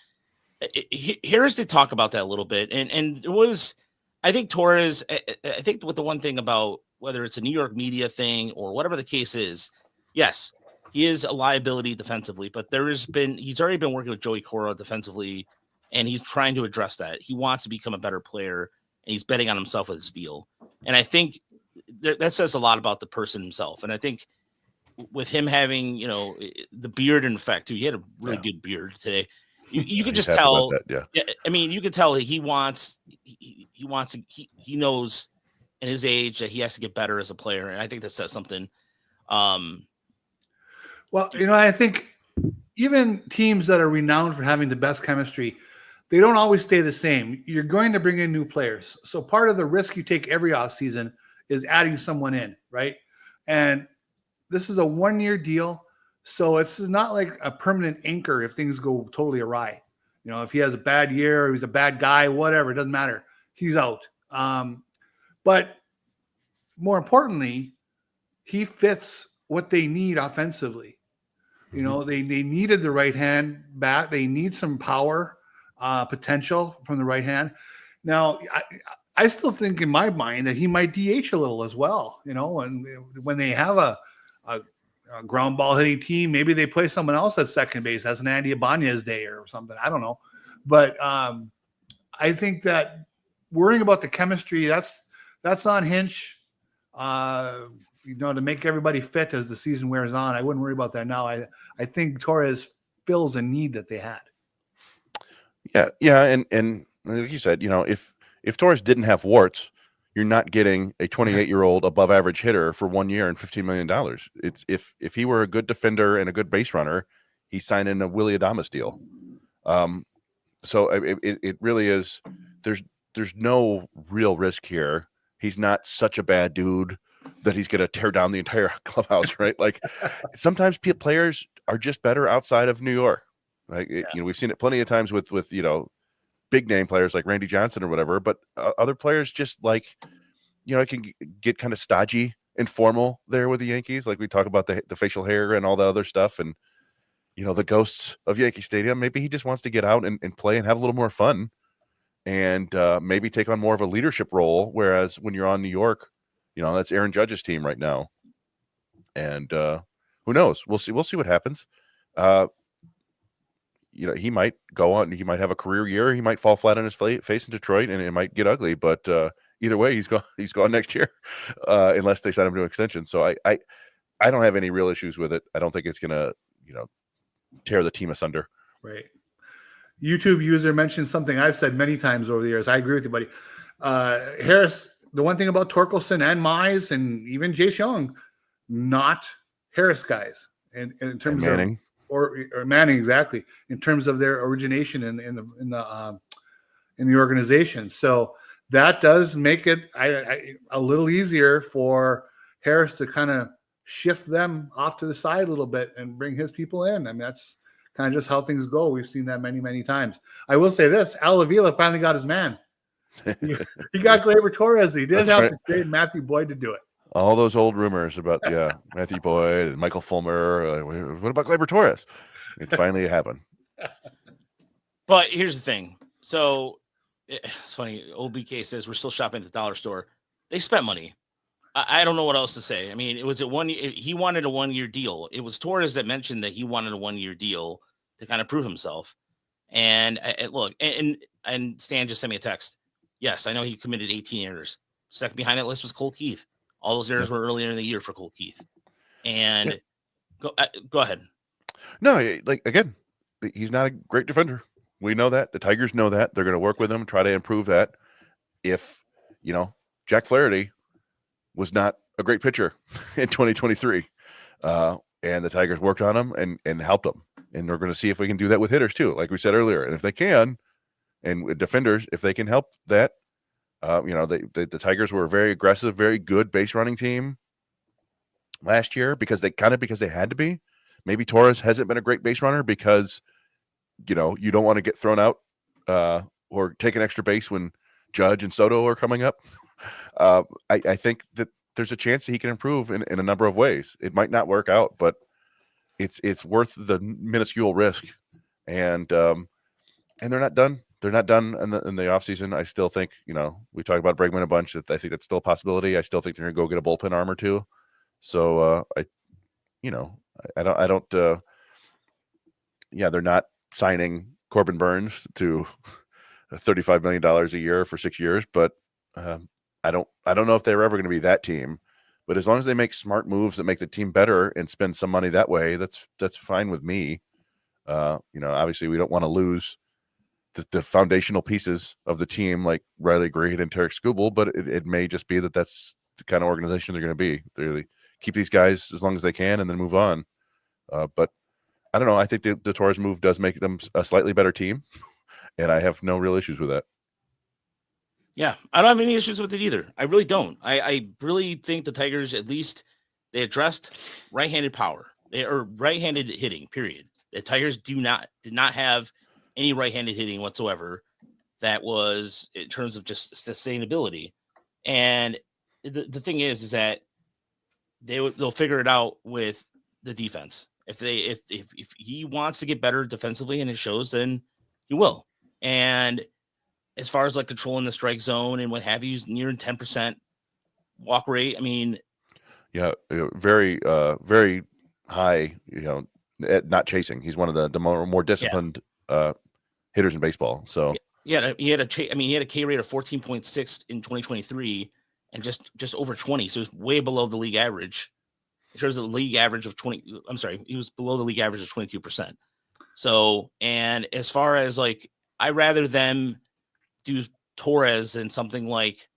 Harris did talk about that a little bit. And there was, I think Torres, I think with the one thing about whether it's a New York media thing or whatever the case is, yes, he is a liability defensively, but he's already been working with Joey Cora defensively, and he's trying to address that. He wants to become a better player, and he's betting on himself with his deal. And I think that says a lot about the person himself. And I think with him having, the beard in effect too, he had a really good beard today. You could just tell.
Yeah.
I mean, you could tell that he knows in his age that he has to get better as a player. And I think that says something.
Well, I think even teams that are renowned for having the best chemistry, they don't always stay the same. You're going to bring in new players. So part of the risk you take every offseason is adding someone in, right? And this is a 1-year deal. So it's not like a permanent anchor if things go totally awry. If he has a bad year, or he's a bad guy, whatever, it doesn't matter. He's out. But more importantly, he fits what they need offensively. They needed the right hand bat. They need some power potential from the right hand. Now, I still think in my mind that he might DH a little as well. And when they have a ground ball hitting team, maybe they play someone else at second base. That's an Andy Ibanez day or something. I don't know. But I think that worrying about the chemistry, that's on Hinch. To make everybody fit as the season wears on. I wouldn't worry about that now. I think Torres fills a need that they had.
Yeah, and like you said, if Torres didn't have warts, you're not getting a 28-year-old above average hitter for 1 year and $15 million. It's if he were a good defender and a good base runner, he signed in a Willy Adames deal. So it really is. There's no real risk here. He's not such a bad dude that he's going to tear down the entire clubhouse, right? Like sometimes players are just better outside of New York. Like we've seen it plenty of times with big name players like Randy Johnson or whatever, but other players just like, it can get kind of stodgy and formal there with the Yankees. Like we talk about the facial hair and all that other stuff. And, the ghosts of Yankee Stadium, maybe he just wants to get out and play and have a little more fun and maybe take on more of a leadership role. Whereas when you're on New York, that's Aaron Judge's team right now. And who knows? We'll see what happens. He might go on. He might have a career year. He might fall flat on his face in Detroit, and it might get ugly. But either way, he's gone next year, unless they sign him to an extension. So I don't have any real issues with it. I don't think it's gonna tear the team asunder.
Right. YouTube user mentioned something I've said many times over the years. I agree with you, buddy. Harris. The one thing about Torkelson and Mize and even Jace Young, not Harris guys, in terms
of Manning.
Or Manning, exactly, in terms of their origination in the organization. So that does make it a little easier for Harris to kind of shift them off to the side a little bit and bring his people in. I mean, that's kind of just how things go. We've seen that many, many times. I will say this: Al Avila finally got his man. He got Gleyber Torres. He didn't have to trade Matthew Boyd to do it.
All those old rumors about Matthew Boyd and Michael Fulmer. What about Gleyber Torres? It finally happened.
But here's the thing. So it's funny. OBK says we're still shopping at the dollar store. They spent money. I don't know what else to say. I mean, it was he wanted a 1-year deal. It was Torres that mentioned that he wanted a 1-year deal to kind of prove himself. And look, and Stan just sent me a text. Yes, I know he committed 18 errors. Second behind that list was Colt Keith. All those errors were earlier in the year for Colt Keith. And go ahead. No,
again, he's not a great defender. We know that. The Tigers know that. They're going to work with him, try to improve that. If, Jack Flaherty was not a great pitcher in 2023, and the Tigers worked on him and helped him. And we're going to see if we can do that with hitters too, like we said earlier. And if they can, and with defenders, if they can help that, the Tigers were a very aggressive, very good base running team last year because they had to be. Maybe Torres hasn't been a great base runner because, you don't want to get thrown out or take an extra base when Judge and Soto are coming up. I think that there's a chance that he can improve in a number of ways. It might not work out, but it's worth the minuscule risk. And they're not done. They're not done in the offseason. I still think, we talked about Bregman a bunch. That I think that's still a possibility. I still think they're going to go get a bullpen arm or two. So I don't. Yeah, they're not signing Corbin Burns to $35 million a year for 6 years, but I don't know if they're ever going to be that team. But as long as they make smart moves that make the team better and spend some money that way, that's fine with me. Obviously we don't want to lose the foundational pieces of the team like Riley Greene and Tarek Skubal, but it may just be that that's the kind of organization they're going to be. They keep these guys as long as they can and then move on. But I don't know. I think the Torres move does make them a slightly better team, and I have no real issues with that.
Yeah, I don't have any issues with it either. I really don't. I really think the Tigers, at least, they addressed right-handed power or right-handed hitting. Period. The Tigers did not have any right-handed hitting whatsoever. That was in terms of just sustainability. And the thing is that they'll figure it out with the defense. If he wants to get better defensively and it shows, then he will. And as far as like controlling the strike zone and what have you, near 10% walk rate. I mean,
yeah, very, very high. At not chasing. He's one of the more disciplined hitters in baseball. So
yeah, he had a K rate of 14.6 in 2023 and just over 20. So it's way below the league average. In terms of the league average of 20, I'm sorry, he was below the league average of 22%. So, and as far as like, I rather them do Torres than something like,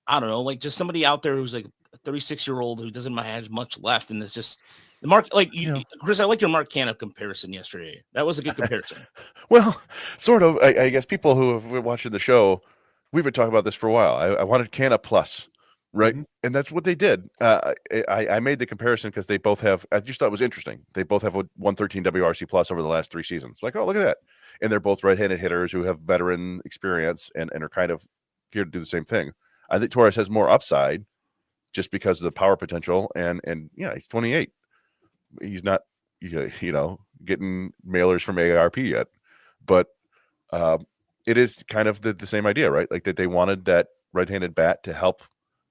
I don't know, like just somebody out there who's like a 36-year-old who doesn't have much left. And it's just the Mark, like Chris, I liked your Mark Canha comparison yesterday. That was a good comparison.
Well, sort of, I guess people who have been watching the show, we've been talking about this for a while. I wanted Canha plus. Right. Mm-hmm. And that's what they did. I made the comparison because they both have, I just thought it was interesting. They both have a 113 WRC plus over the last 3 seasons. Like, oh, look at that. And they're both right-handed hitters who have veteran experience and are kind of here to do the same thing. I think Torres has more upside just because of the power potential. And yeah, he's 28. He's not, getting mailers from AARP yet. But it is kind of the same idea, right? Like that they wanted that right-handed bat to help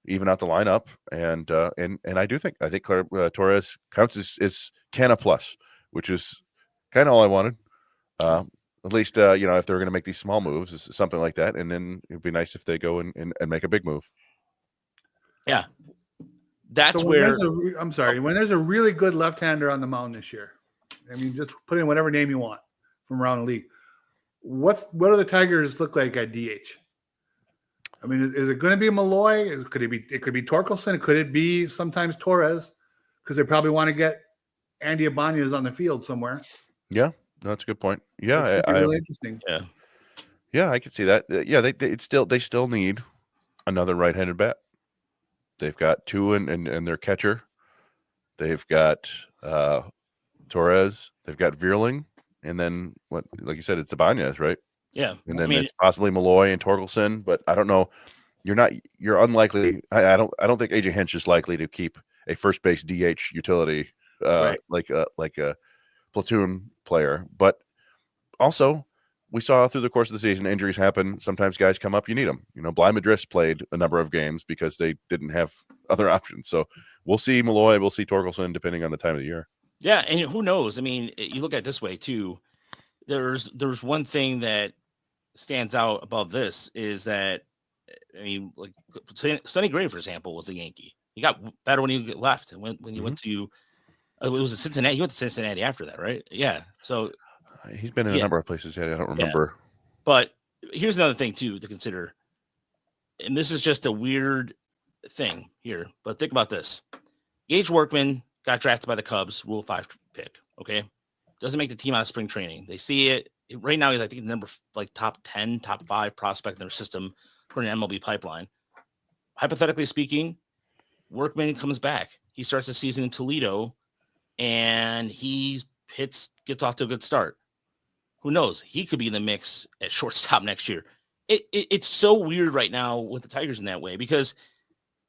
even out the lineup, and I think Torres counts as Canha plus, which is kind of all I wanted. At least if they're going to make these small moves, something like that, and then it'd be nice if they go and make a big move.
Yeah, that's
when there's a really good left-hander on the mound this year, I mean, just put in whatever name you want from around the league. What do the Tigers look like at DH? I mean, is it going to be Malloy? It could be Torkelson. Could it be sometimes Torres? Because they probably want to get Andy Ibanez on the field somewhere.
Yeah, that's a good point. Yeah,
really interesting.
Yeah, I can see that. Yeah, they still need another right-handed bat. They've got 2 in their catcher. They've got Torres. They've got Vierling, and then what? Like you said, it's Ibanez, right?
Yeah,
and then it's possibly Malloy and Torkelson, but I don't know. You're unlikely. I don't think AJ Hinch is likely to keep a first base DH utility like a platoon player. But also, we saw through the course of the season, injuries happen. Sometimes guys come up, you need them. Bly Madris played a number of games because they didn't have other options. So we'll see Malloy, we'll see Torkelson, depending on the time of the year.
Yeah, and who knows? I mean, you look at it this way too. There's one thing that stands out about this is that, I mean, like Sonny Gray, for example, was a Yankee. He got better when he left, and when he went to it was Cincinnati. He went to Cincinnati after that, right? Yeah. So
he's been in a number of places. Yeah, I don't remember.
Yeah. But here's another thing too to consider, and this is just a weird thing here. But think about this: Gage Workman got drafted by the Cubs, Rule 5 pick. Okay, doesn't make the team out of spring training. They see it right now. He's I think the number like top 10, top 5 prospect in their system for an MLB pipeline. Hypothetically speaking, Workman comes back. He starts the season in Toledo, and he gets off to a good start. Who knows? He could be in the mix at shortstop next year. It's so weird right now with the Tigers in that way because,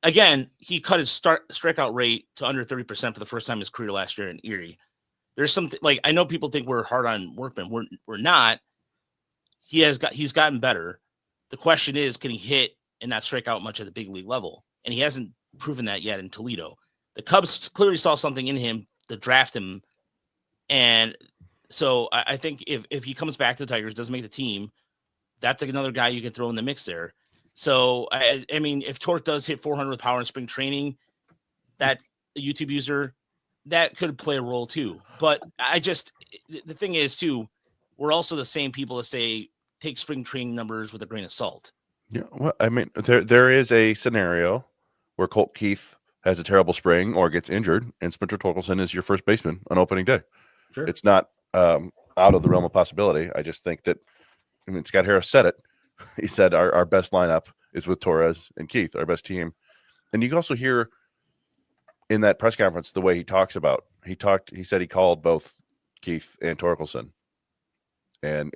again, he cut his strikeout rate to under 30% for the first time in his career last year in Erie. There's something like I know people think we're hard on Workman. We're not. He's gotten better. The question is, can he hit and not strike out much at the big league level? And he hasn't proven that yet in Toledo. The Cubs clearly saw something in him draft him. And so I think if he comes back to the Tigers, doesn't make the team, that's like another guy you can throw in the mix there. So, I mean, if Torque does hit 400 with power in spring training, that YouTube user, that could play a role too. But the thing is too, we're also the same people that say take spring training numbers with a grain of salt.
Yeah, well, I mean, there is a scenario where Colt Keith has a terrible spring or gets injured, and Spencer Torkelson is your first baseman on opening day.
Sure.
It's not out of the realm of possibility. I just think that, I mean, Scott Harris said it. He said our best lineup is with Torres and Keith, our best team. And you can also hear in that press conference the way he talks about. He said he called both Keith and Torkelson. And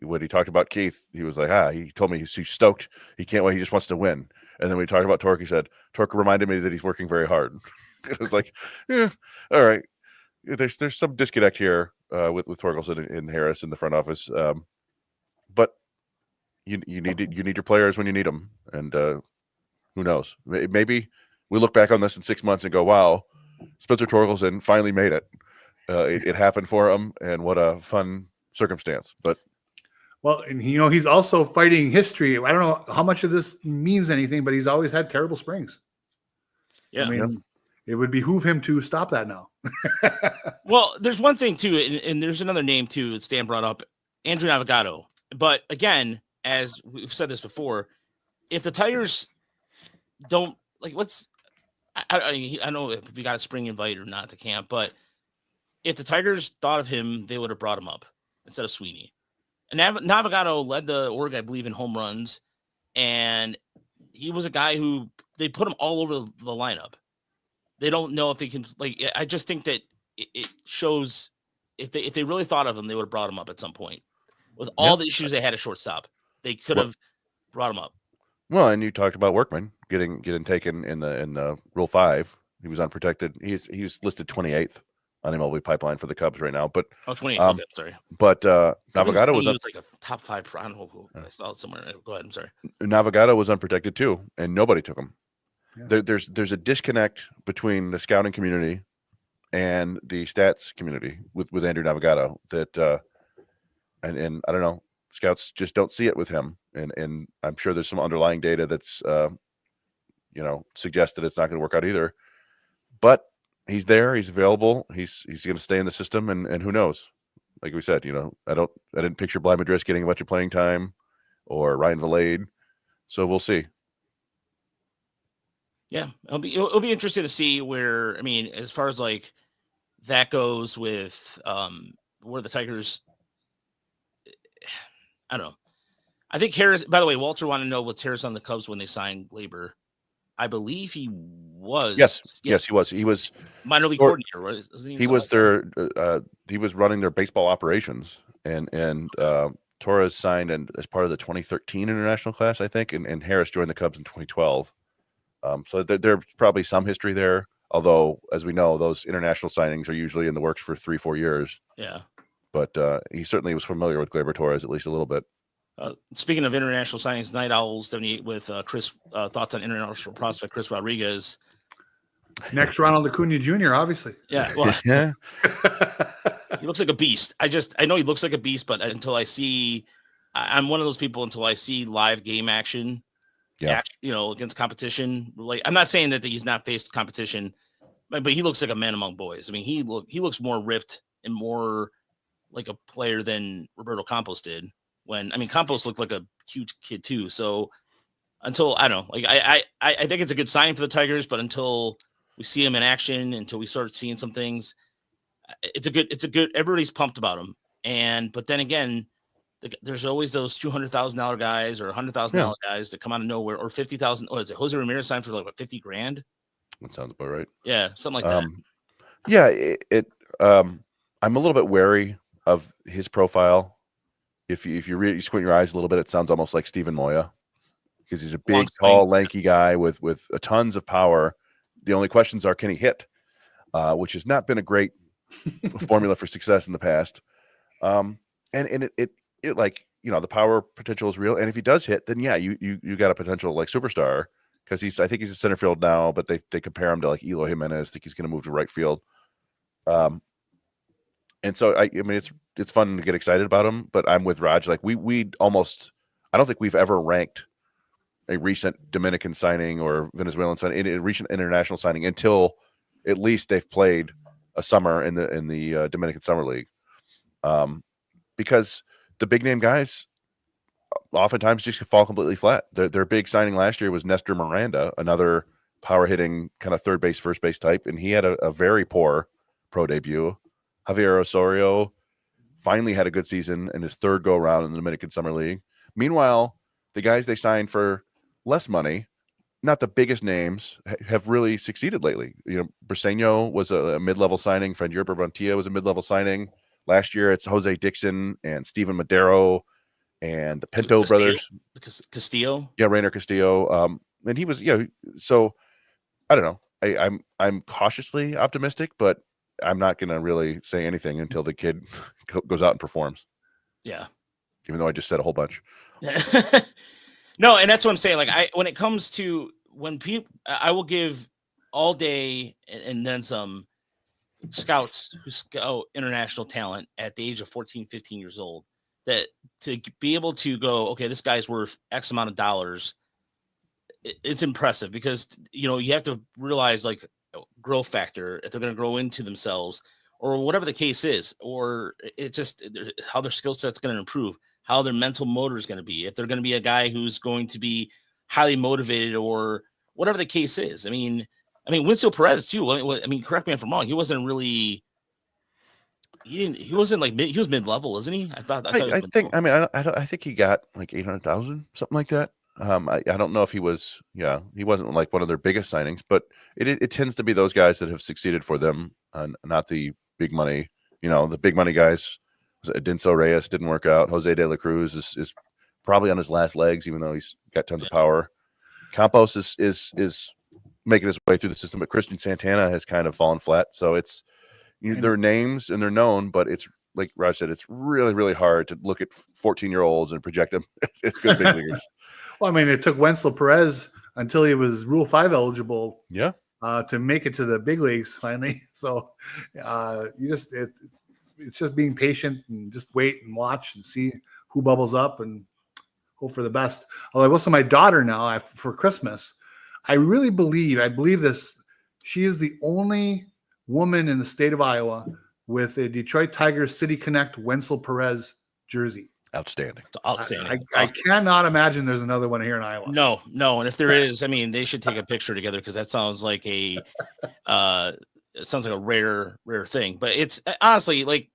when he talked about Keith, he was like, he told me he's stoked. He can't wait. He just wants to win. And then when he talked about Torque, he said, Torque reminded me that he's working very hard. It was like, yeah, all right. There's some disconnect here with Torkelson and Harris in the front office. But you need your players when you need them. And who knows? Maybe we look back on this in 6 months and go, wow, Spencer Torkelson finally made it. It happened for him. And what a fun circumstance. But
well, and he's also fighting history. I don't know how much of this means anything, but he's always had terrible springs.
Yeah.
I mean, it would behoove him to stop that now.
Well, there's one thing too, and there's another name too that Stan brought up, Andrew Navigado. But again, as we've said this before, if the Tigers don't like, I know if we got a spring invite or not to camp, but if the Tigers thought of him, they would have brought him up instead of Sweeney. And Navigado led the org, I believe, in home runs, and he was a guy who they put him all over the lineup. They don't know if they can. Like, I just think that it shows if they really thought of him, they would have brought him up at some point. With all the issues they had at shortstop, they could have brought him up.
Well, and you talked about Workman getting taken in the Rule 5. He was unprotected. He's listed 28th on MLB Pipeline for the Cubs right now. But
28th. Okay, sorry.
But Navigado was
like a top 5. I don't know who. I saw it somewhere. Go ahead. I'm sorry.
Navigado was unprotected too, and nobody took him.
Yeah.
There's a disconnect between the scouting community and the stats community with Andrew Navigado that and I don't know, scouts just don't see it with him, and I'm sure there's some underlying data that's suggests that it's not going to work out either. But he's there, he's available, he's going to stay in the system, and who knows? Like we said, I didn't picture Bly Madris getting a bunch of playing time or Ryan Valade, so we'll see.
Yeah, it'll be interesting to see where, I mean, as far as like that goes with where the Tigers, I don't know. I think Harris, by the way, Walter wanted to know what's Harris on the Cubs when they signed Gleyber. I believe he was.
Yes, he was. He was
minor league coordinator. Right?
He was he was running their baseball operations, and Torres signed as part of the 2013 international class, I think, and Harris joined the Cubs in 2012. So there's probably some history there, although, as we know, those international signings are usually in the works for 3-4 years.
Yeah.
But he certainly was familiar with Gleyber Torres, at least a little bit.
Speaking of international signings, Night Owl 78 with Chris, thoughts on international prospect Chris Rodriguez.
Next Ronald Acuna Jr., obviously.
Yeah. Well,
yeah.
He looks like a beast. I know he looks like a beast, but until I see, I'm one of those people until I see live game action.
Yeah,
against competition. Like, I'm not saying that he's not faced competition, but he looks like a man among boys. I mean, he looks more ripped and more like a player than Roberto Campos did. Campos looked like a huge kid too. So until I don't know, like I think it's a good sign for the Tigers, but until we see him in action, until we start seeing some things, it's a good. Everybody's pumped about him, but then again, there's always those $200,000 guys or $100,000 guys that come out of nowhere, or 50,000. Or is it Jose Ramirez signed for like what, $50,000?
That sounds about right.
Yeah, something like that.
Yeah, I'm a little bit wary of his profile. If you squint your eyes a little bit, it sounds almost like Steven Moya, because he's a big, tall, lanky guy with tons of power. The only questions are, can he hit? Which has not been a great formula for success in the past. And it like, the power potential is real. And if he does hit, then you got a potential like superstar, because I think he's a center field now, but they compare him to like Eloy Jimenez. I think he's going to move to right field. And so I mean, it's fun to get excited about him, but I'm with Raj. Like we almost, I don't think we've ever ranked a recent Dominican signing or Venezuelan signing, a recent international signing, until at least they've played a summer in the Dominican Summer League, because the big name guys oftentimes just fall completely flat. Their big signing last year was Nestor Miranda, another power hitting kind of third base, first base type, and he had a very poor pro debut. Javier Osorio finally had a good season in his third go around in the Dominican Summer League. Meanwhile, the guys they signed for less money, not the biggest names, have really succeeded lately. Briseño was a mid-level signing. Franjier Barranquilla was a mid-level signing. Last year, it's Jose Dixon and Steven Madero and the Pinto brothers.
Castillo.
Yeah, Rainer Castillo. And he was, so I don't know. I'm cautiously optimistic, but I'm not going to really say anything until the kid goes out and performs.
Yeah.
Even though I just said a whole bunch.
No, and that's what I'm saying. Like when it comes to when people, I will give all day and then some scouts who scout international talent at the age of 14, 15 years old, that to be able to go, okay, this guy's worth X amount of dollars. It's impressive because, you have to realize like growth factor, if they're going to grow into themselves or whatever the case is, or it's just how their skill set's going to improve, how their mental motor is going to be, if they're going to be a guy who's going to be highly motivated or whatever the case is. I mean, Winslow Perez too. I mean, correct me if I'm wrong. He wasn't really, he wasn't like he was mid-level, isn't he? I
think he got like 800,000, something like that. I don't know if he was, he wasn't like one of their biggest signings, but it tends to be those guys that have succeeded for them, not the big money. The big money guys. Edinso Reyes didn't work out. Jose De La Cruz is probably on his last legs, even though he's got tons of power. Campos is making his way through the system, but Christian Santana has kind of fallen flat. So it's their names and they're known, but it's like Raj said, it's really, really hard to look at 14-year-olds and project them as good big leaguers.
Well, I mean, it took Winslow Perez until he was Rule 5 eligible.
Yeah.
To make it to the big leagues finally. So it's just being patient and just wait and watch and see who bubbles up and hope for the best. Although I will say my daughter now for Christmas, I believe this. She is the only woman in the state of Iowa with a Detroit Tigers City Connect Winslow Perez jersey.
Outstanding.
I cannot imagine there's another one here in Iowa.
No. And if there is, I mean, they should take a picture together because that sounds like a rare thing. But it's honestly like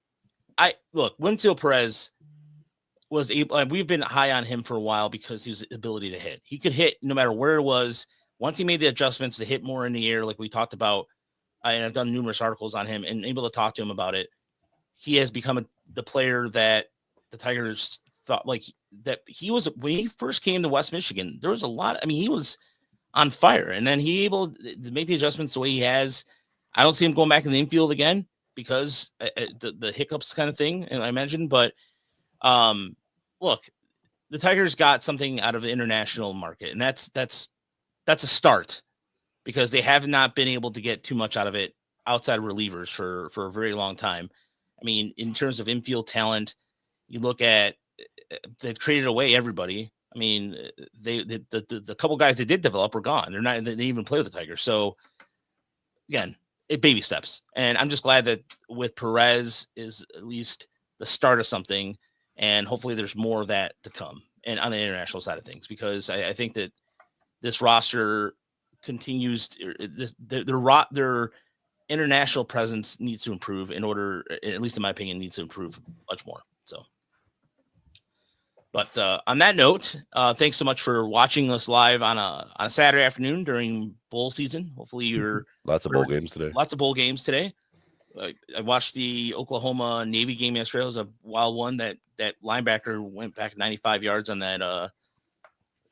Winslow Perez was able. We've been high on him for a while because his ability to hit. He could hit no matter where it was. Once he made the adjustments to hit more in the air, like we talked about, and I've done numerous articles on him and able to talk to him about it. He has become the player that the Tigers thought like that he was when he first came to West Michigan. There was a lot. I mean, he was on fire, and then he able to make the adjustments the way he has. I don't see him going back in the infield again because the hiccups kind of thing, and I mentioned. But look, the Tigers got something out of the international market, and that's a start because they have not been able to get too much out of it outside relievers for a very long time. I mean, in terms of infield talent, you look at they've traded away everybody. I mean, the couple guys they did develop are gone. They didn't even play with the Tigers. So again, baby steps. And I'm just glad that with Perez is at least the start of something. And hopefully there's more of that to come and on the international side of things, because I think that this roster continues their international presence needs to improve in order, at least in my opinion, needs to improve much more. So, but on that note, thanks so much for watching us live on a Saturday afternoon during bowl season. Hopefully you're
lots of bowl games today.
I watched the Oklahoma Navy game yesterday. It was a wild one. That linebacker went back 95 yards on that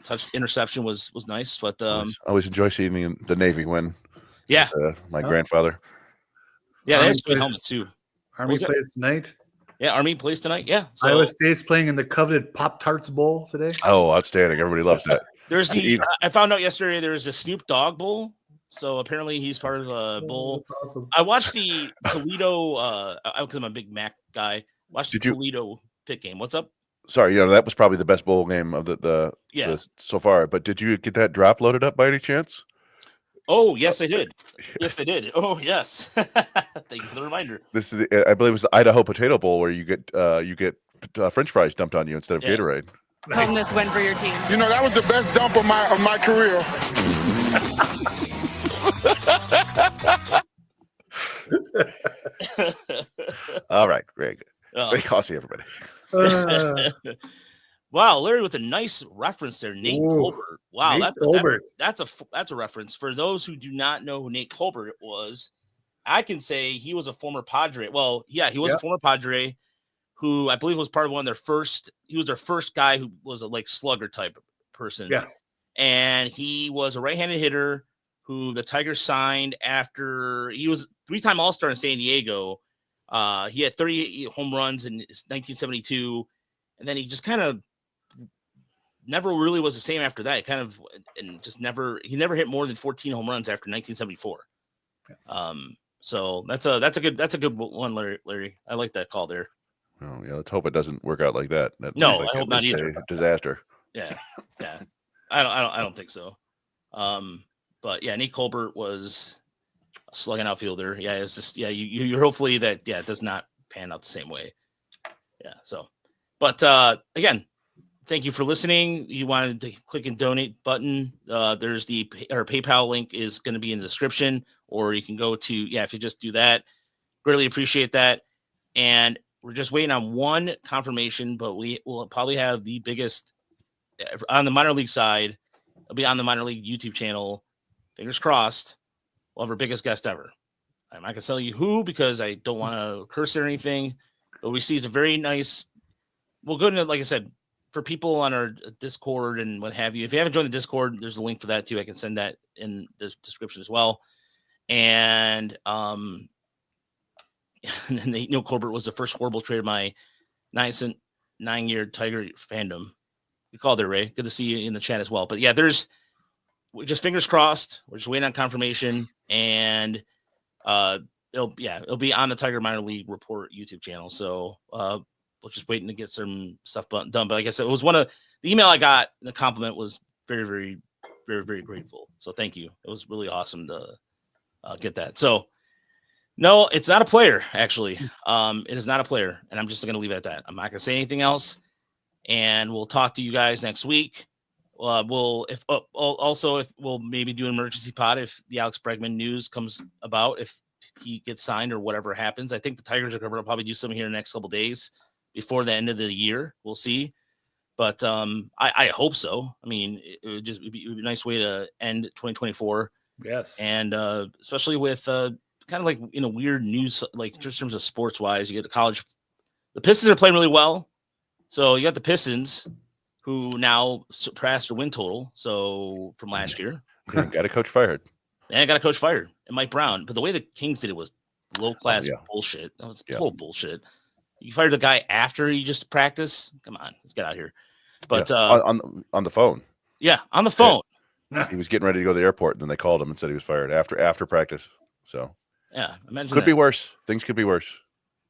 touch interception was nice. But
I always enjoy seeing the Navy win.
Yeah,
my grandfather.
Yeah, they have sweet helmets too.
Army plays tonight.
Yeah, Army plays tonight. Yeah,
so, Iowa State's playing in the coveted Pop-Tarts Bowl today.
Oh, outstanding! Everybody loves that.
There's I found out yesterday there's a Snoop Dogg Bowl So apparently he's part of a bowl.
That's awesome.
I watched the Toledo. Because I'm a big Mac guy. Watched the
Did you-
Toledo pit game. What's up?
Sorry, that was probably the best bowl game of the so far. But did you get that drop loaded up by any chance?
Oh, yes, I did. Yes, I did. Oh, yes. Thank you for the reminder.
This is, I believe, it was the Idaho Potato Bowl where you get French fries dumped on you instead of Gatorade.
Home this win for your team.
You know, that was the best dump of my career.
All right, very good.
Oh.
Stay classy, everybody.
Wow, Larry with a nice reference there, Nate Colbert. Wow,
Nate Colbert.
That's a reference. For those who do not know who Nate Colbert was, I can say he was a former Padre. Well, yeah, he was a former Padre who I believe was part of one of their first. He was their first guy who was a like slugger type person.
Yeah,
and he was a right-handed hitter who the Tigers signed after he was three-time All-Star in San Diego. He had 38 home runs in 1972, and then he just kind of never really was the same after that. He never hit more than 14 home runs after 1974. So that's a good one, Larry. I like that call there.
Oh, yeah, let's hope it doesn't work out like that.
No,
like
I hope not either.
A disaster.
Yeah. I don't think so. But yeah, Nate Colbert was a slugging outfielder. Yeah, it's just you're hopefully that it does not pan out the same way. Yeah. So, but again, thank you for listening. You wanted to click and donate button. There's our PayPal link is going to be in the description, or you can go to if you just do that. Greatly appreciate that. And we're just waiting on one confirmation, but we will probably have the biggest on the minor league side. It'll be on the minor league YouTube channel. Fingers crossed. We'll have our biggest guest ever. I'm not going to tell you who because I don't want to curse or anything, but we see it's a very nice. We'll go into, like I said, for people on our Discord and what have you. If you haven't joined the Discord, there's a link for that too. I can send that in the description as well. And and then Neil Colbert was the first horrible trade of my 9-year Tiger fandom. You called it, Ray. Good to see you in the chat as well. But yeah, we're just fingers crossed. We're just waiting on confirmation, and it'll be on the Tiger Minor League Report YouTube channel. So we're just waiting to get some stuff done. But like I said, it was one of the email I got. The compliment was very, very, very, very grateful. So thank you. It was really awesome to get that. So no, it's not a player. Actually, it is not a player, and I'm just going to leave it at that. I'm not going to say anything else. And we'll talk to you guys next week. We'll maybe do an emergency pod if the Alex Bregman news comes about, if he gets signed or whatever happens. I think the Tigers are going to probably do something here in the next couple of days before the end of the year. We'll see. But I hope so. I mean, it would be a nice way to end 2024.
Yes.
And especially with kind of like, weird news, like just in terms of sports wise, you get to college. The Pistons are playing really well. So you got the Pistons, who now surpassed their win total. So from last year,
Got a coach fired.
And got a coach fired, and Mike Brown. But the way the Kings did it was low class bullshit. That was total bullshit. You fired the guy after he just practiced. Come on, let's get out of here. But
on the phone.
Yeah, on the phone.
Yeah. He was getting ready to go to the airport, and then they called him and said he was fired after practice. So
yeah, imagine
could be worse. Things could be worse.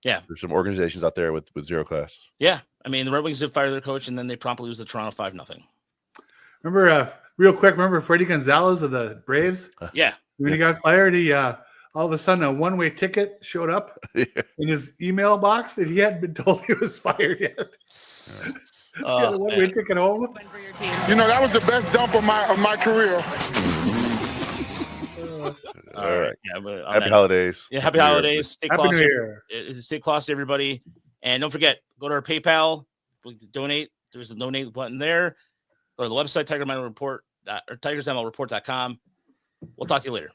Yeah,
there's some organizations out there with zero class.
Yeah, I mean the Red Wings did fire their coach, and then they promptly lose the Toronto 5-0.
Remember, real quick, Freddie Gonzalez of the Braves?
Yeah,
when he got fired, he all of a sudden a one-way ticket showed up in his email box, and he hadn't been told he was fired yet. He had a one-way ticket home.
You know, that was the best dump of my career.
All right.
Yeah, but
happy holidays.
Yeah, happy holidays. Stay
Happy New Year.
Stay close to everybody. And don't forget, go to our PayPal, donate. There's a donate button there. Go to the website, TigerMinerReport or TigersMLReport.com. We'll talk to you later.